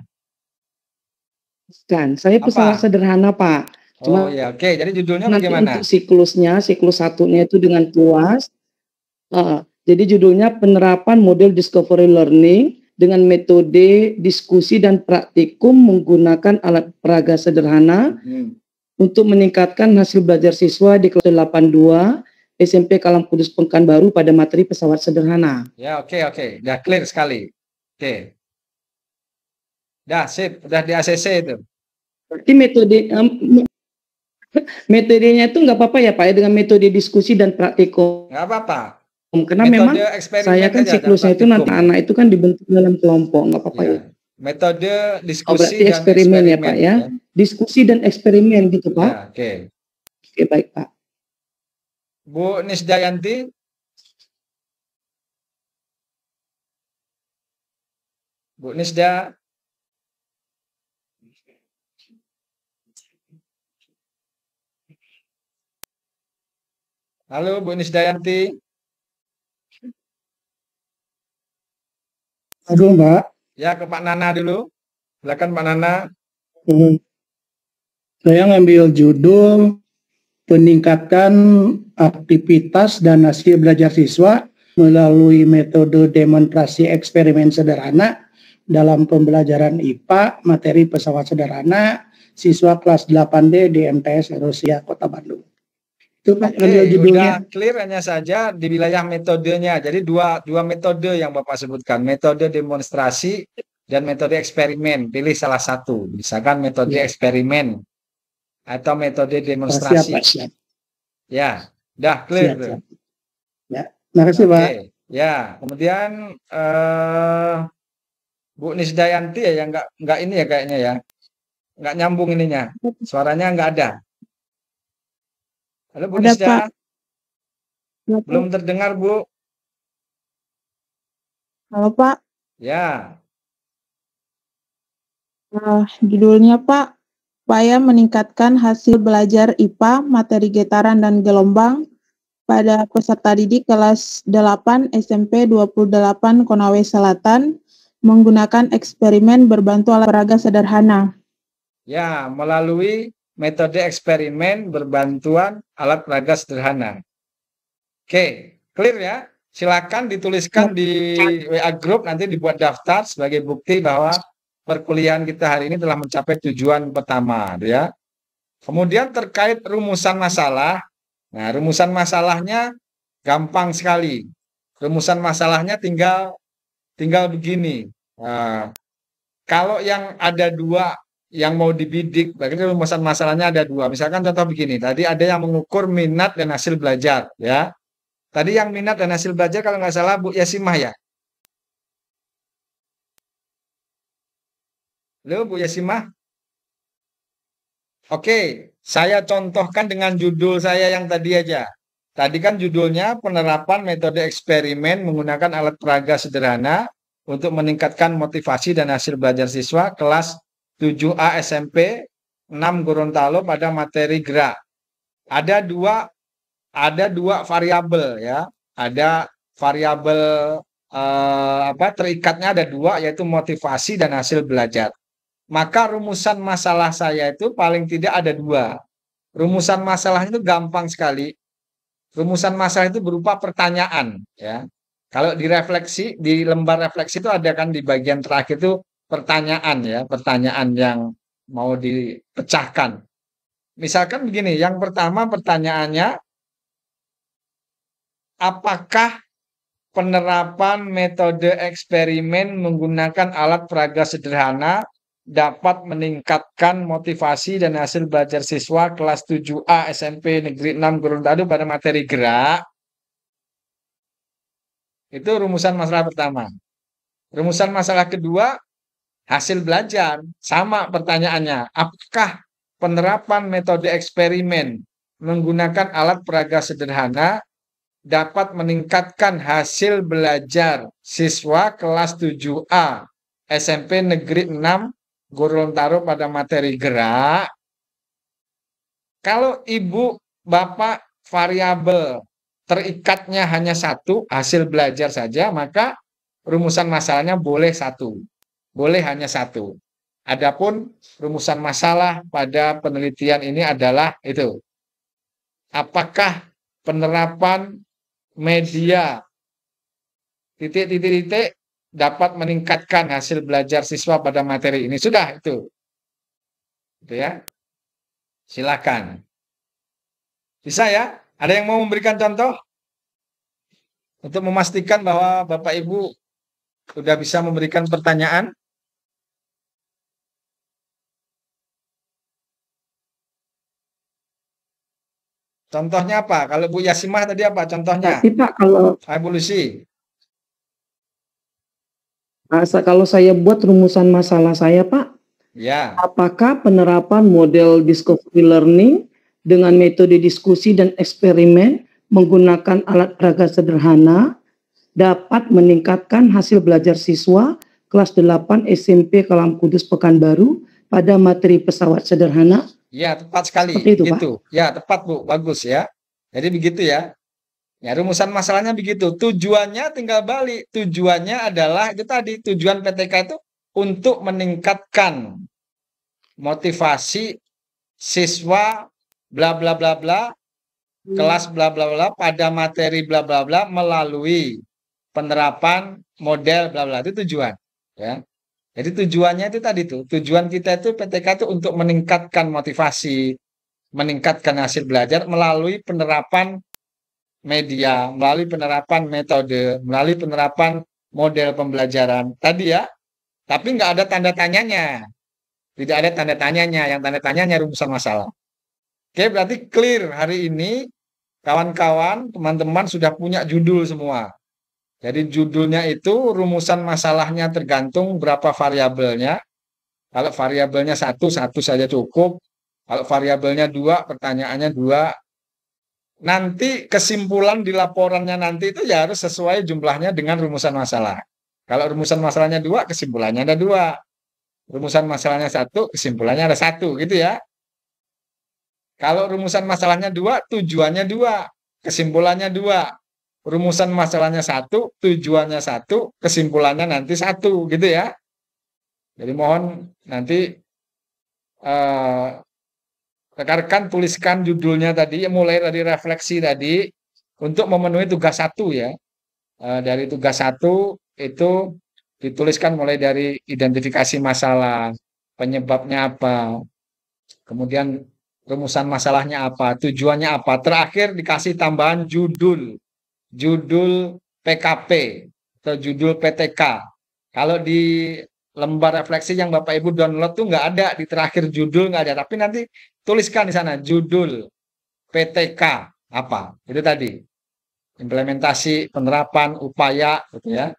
Bukan, saya pesawat sederhana Pak. Cuma ya, oke. Jadi judulnya bagaimana? Untuk siklusnya, siklus satunya itu dengan puas. Jadi judulnya penerapan model discovery learning dengan metode diskusi dan praktikum menggunakan alat peraga sederhana untuk meningkatkan hasil belajar siswa di kelas 82 SMP Kalang Kudus Pekanbaru pada materi pesawat sederhana. Ya, oke. Udah clear sekali. Oke. Dah, sip. Udah di ACC itu. Berarti metodenya itu nggak apa-apa ya Pak ya, dengan metode diskusi dan praktikum? Nggak apa-apa. Karena memang saya kan siklusnya itu nanti anak itu kan dibentuk dalam kelompok, nggak apa-apa ya. Metode diskusi berarti dan eksperimen ya Pak ya. Diskusi dan eksperimen gitu Pak. Ya, oke. Oke, baik Pak. Bu Nisdayanti. Bu Nisda. Halo Bu Nisdayanti. Halo Mbak. Ya, ke Pak Nana dulu. Silakan Pak Nana. Saya ngambil judul peningkatan aktivitas dan hasil belajar siswa melalui metode demonstrasi eksperimen sederhana dalam pembelajaran IPA materi pesawat sederhana siswa kelas 8D di MTS Erosia Kota Bandung. Itu Pak, ngambil judulnya. Udah clear hanya saja di wilayah metodenya. Jadi dua metode yang Bapak sebutkan, metode demonstrasi dan metode eksperimen. Pilih salah satu. Misalkan metode eksperimen atau metode demonstrasi. Siap, Pak, siap. Ya, udah clear. Siap, siap. Ya, makasih Pak. Ya, kemudian Bu Nisdayanti ya yang nggak ini ya kayaknya ya, nggak nyambung ininya, suaranya nggak ada. Halo Bu Nisda, belum terdengar Bu. Halo Pak. Ya. Judulnya Pak, upaya meningkatkan hasil belajar IPA, materi getaran dan gelombang pada peserta didik kelas 8 SMP 28 Konawe Selatan menggunakan eksperimen berbantu alat peraga sederhana. Ya, melalui metode eksperimen berbantuan alat peraga sederhana. Oke, clear ya? Silakan dituliskan di WA group, nanti dibuat daftar sebagai bukti bahwa perkuliahan kita hari ini telah mencapai tujuan pertama, ya. Kemudian terkait rumusan masalah, nah rumusan masalahnya gampang sekali. Rumusan masalahnya tinggal begini. Nah, kalau yang ada dua yang mau dibidik, berarti rumusan masalahnya ada dua. Misalkan contoh begini, tadi ada yang mengukur minat dan hasil belajar, ya. Tadi yang minat dan hasil belajar kalau nggak salah Bu Yasimah ya. Halo Bu Yasimah. Oke, saya contohkan dengan judul saya yang tadi aja. Tadi kan judulnya penerapan metode eksperimen menggunakan alat peraga sederhana untuk meningkatkan motivasi dan hasil belajar siswa kelas 7A SMP 6 Gorontalo pada materi gerak. Ada dua variabel ya. Ada variabel terikatnya ada dua, yaitu motivasi dan hasil belajar. Maka rumusan masalah saya itu paling tidak ada dua. Rumusan masalahnya itu gampang sekali. Rumusan masalah itu berupa pertanyaan ya. Kalau direfleksi di lembar refleksi itu ada kan di bagian terakhir itu pertanyaan ya, pertanyaan yang mau dipecahkan. Misalkan begini, yang pertama pertanyaannya, apakah penerapan metode eksperimen menggunakan alat peraga sederhana dapat meningkatkan motivasi dan hasil belajar siswa kelas 7A SMP Negeri 6 Gorontalo pada materi gerak? Itu rumusan masalah pertama. Rumusan masalah kedua, hasil belajar. Sama pertanyaannya, apakah penerapan metode eksperimen menggunakan alat peraga sederhana dapat meningkatkan hasil belajar siswa kelas 7A SMP Negeri 6 Gorontalo pada materi gerak? Kalau Ibu, Bapak variabel terikatnya hanya satu, hasil belajar saja, maka rumusan masalahnya boleh satu. Boleh hanya satu. Adapun rumusan masalah pada penelitian ini adalah itu. Apakah penerapan media titik-titik dapat meningkatkan hasil belajar siswa pada materi ini? Sudah itu. Gitu ya. Silakan. Bisa ya? Ada yang mau memberikan contoh? Untuk memastikan bahwa Bapak Ibu sudah bisa memberikan pertanyaan. Contohnya apa? Kalau Bu Yasimah tadi apa contohnya? Tapi Pak, kalau Evolusi. kalau saya buat rumusan masalah saya Pak, Ya. apakah penerapan model discovery learning dengan metode diskusi dan eksperimen menggunakan alat peraga sederhana dapat meningkatkan hasil belajar siswa kelas 8 SMP Kalam Kudus Pekanbaru pada materi pesawat sederhana? Ya, tepat sekali. Seperti itu, gitu. Ya, tepat Bu. Bagus ya. Jadi begitu ya. Ya, rumusan masalahnya begitu. Tujuannya tinggal balik. Tujuannya adalah itu tadi, tujuan PTK itu untuk meningkatkan motivasi siswa bla bla bla bla kelas bla bla bla pada materi bla bla bla melalui penerapan model bla bla, itu tujuan ya. Jadi tujuannya itu tadi tuh, tujuan kita itu PTK itu untuk meningkatkan motivasi, meningkatkan hasil belajar melalui penerapan media, melalui penerapan metode, melalui penerapan model pembelajaran tadi ya. Tapi nggak ada tanda tanyanya, tidak ada tanda tanyanya, yang tanda tanyanya rumusan masalah. Oke, berarti clear hari ini kawan-kawan, teman-teman sudah punya judul semua. Jadi judulnya itu rumusan masalahnya tergantung berapa variabelnya. Kalau variabelnya satu saja cukup. Kalau variabelnya 2, pertanyaannya 2. Nanti kesimpulan di laporannya nanti itu ya harus sesuai jumlahnya dengan rumusan masalah. Kalau rumusan masalahnya 2, kesimpulannya ada 2. Rumusan masalahnya 1, kesimpulannya ada 1, gitu ya. Kalau rumusan masalahnya 2, tujuannya 2, kesimpulannya 2. Rumusan masalahnya 1, tujuannya 1, kesimpulannya nanti 1, gitu ya. Jadi mohon nanti rekan-rekan tuliskan judulnya tadi, mulai dari refleksi tadi, untuk memenuhi tugas 1 ya. Dari tugas 1 itu dituliskan mulai dari identifikasi masalah, penyebabnya apa, kemudian rumusan masalahnya apa, tujuannya apa, terakhir dikasih tambahan judul PKP atau judul PTK. Kalau di lembar refleksi yang Bapak Ibu download tuh nggak ada, di terakhir judul nggak ada, tapi nanti tuliskan di sana judul PTK apa, itu tadi implementasi, penerapan, upaya, gitu ya.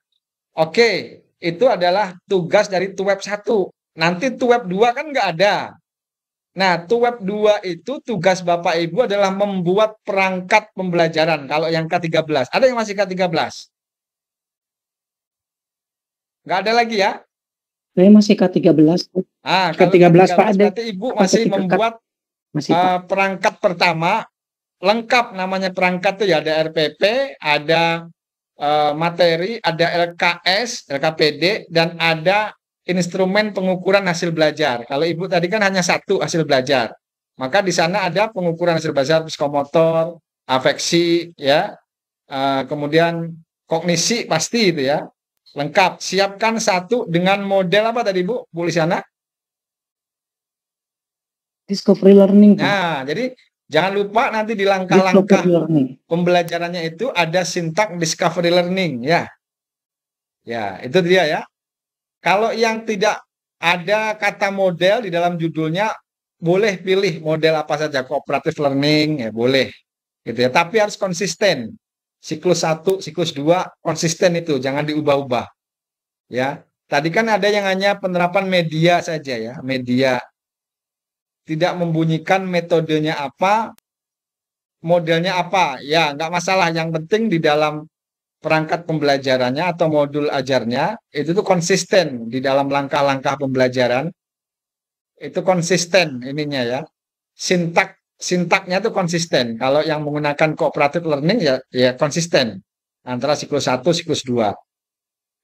Oke, itu adalah tugas dari TUWEB 1. Nanti TUWEB 2 kan nggak ada. Nah, TUWEB 2 itu tugas Bapak Ibu adalah membuat perangkat pembelajaran. Kalau yang K13, ada yang masih K13? Nggak ada lagi ya? Saya masih K13. K13 Pak, ada. berarti Ibu masih membuat perangkat pertama, lengkap namanya perangkat itu ya, ada RPP, ada materi, ada LKS, LKPD, dan ada instrumen pengukuran hasil belajar. Kalau Ibu tadi kan hanya 1 hasil belajar, maka di sana ada pengukuran hasil belajar psikomotor, afeksi, ya, kemudian kognisi pasti itu ya, lengkap. Siapkan 1 dengan model apa tadi Bu Lisyana? Discovery learning. Nah, jadi jangan lupa nanti di langkah-langkah pembelajarannya itu ada sintak discovery learning ya. Ya, itu dia ya. Kalau yang tidak ada kata model di dalam judulnya, boleh pilih model apa saja, cooperative learning, ya boleh. Gitu ya, tapi harus konsisten. Siklus 1, siklus 2, konsisten itu, jangan diubah-ubah. Ya, tadi kan ada yang hanya penerapan media saja ya, media. Tidak membunyikan metodenya apa, modelnya apa. Ya, nggak masalah, yang penting di dalam perangkat pembelajarannya atau modul ajarnya itu tuh konsisten di dalam langkah-langkah pembelajaran, itu konsisten ininya ya, sintaknya tuh konsisten. Kalau yang menggunakan cooperative learning ya konsisten antara siklus 1 siklus 2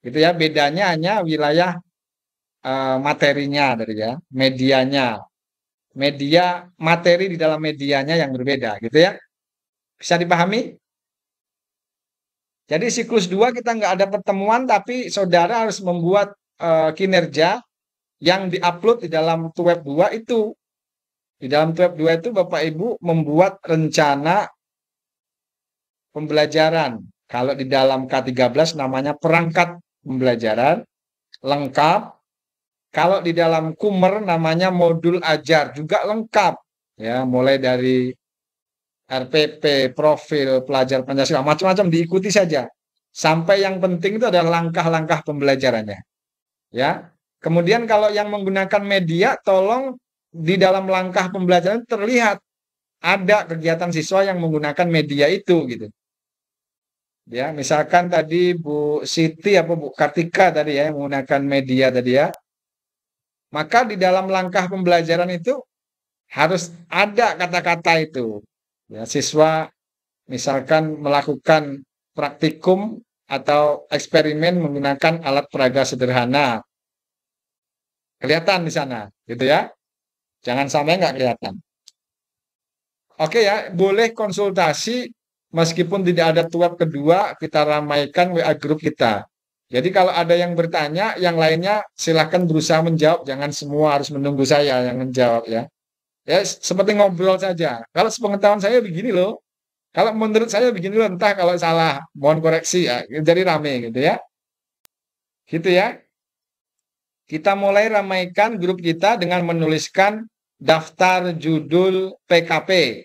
gitu ya. Bedanya hanya wilayah materinya dari ya, medianya, media materi di dalam medianya yang berbeda gitu ya. Bisa dipahami? Jadi siklus 2 kita nggak ada pertemuan, tapi saudara harus membuat kinerja yang diupload di dalam TUWEB 2 itu. Di dalam TUWEB 2 itu Bapak Ibu membuat rencana pembelajaran. Kalau di dalam K13 namanya perangkat pembelajaran lengkap. Kalau di dalam Kumer namanya modul ajar juga lengkap. Ya, mulai dari RPP, profil, pelajar Pancasila, macam-macam diikuti saja. Sampai yang penting itu adalah langkah-langkah pembelajarannya. Ya. Kemudian kalau yang menggunakan media, tolong di dalam langkah pembelajaran terlihat ada kegiatan siswa yang menggunakan media itu gitu. Ya, misalkan tadi Bu Siti apa Bu Kartika tadi ya yang menggunakan media tadi ya. Maka di dalam langkah pembelajaran itu harus ada kata-kata itu. Ya, siswa misalkan melakukan praktikum atau eksperimen menggunakan alat peraga sederhana. Kelihatan di sana, gitu ya. Jangan sampai nggak kelihatan. Oke ya, boleh konsultasi meskipun tidak ada web kedua, kita ramaikan WA grup kita. Jadi kalau ada yang bertanya, yang lainnya silahkan berusaha menjawab, jangan semua harus menunggu saya yang menjawab ya. Ya seperti ngobrol saja. Kalau sepengetahuan saya begini loh, kalau menurut saya begini loh, entah kalau salah, mohon koreksi ya, jadi rame gitu ya. Gitu ya. Kita mulai ramaikan grup kita dengan menuliskan daftar judul PKP.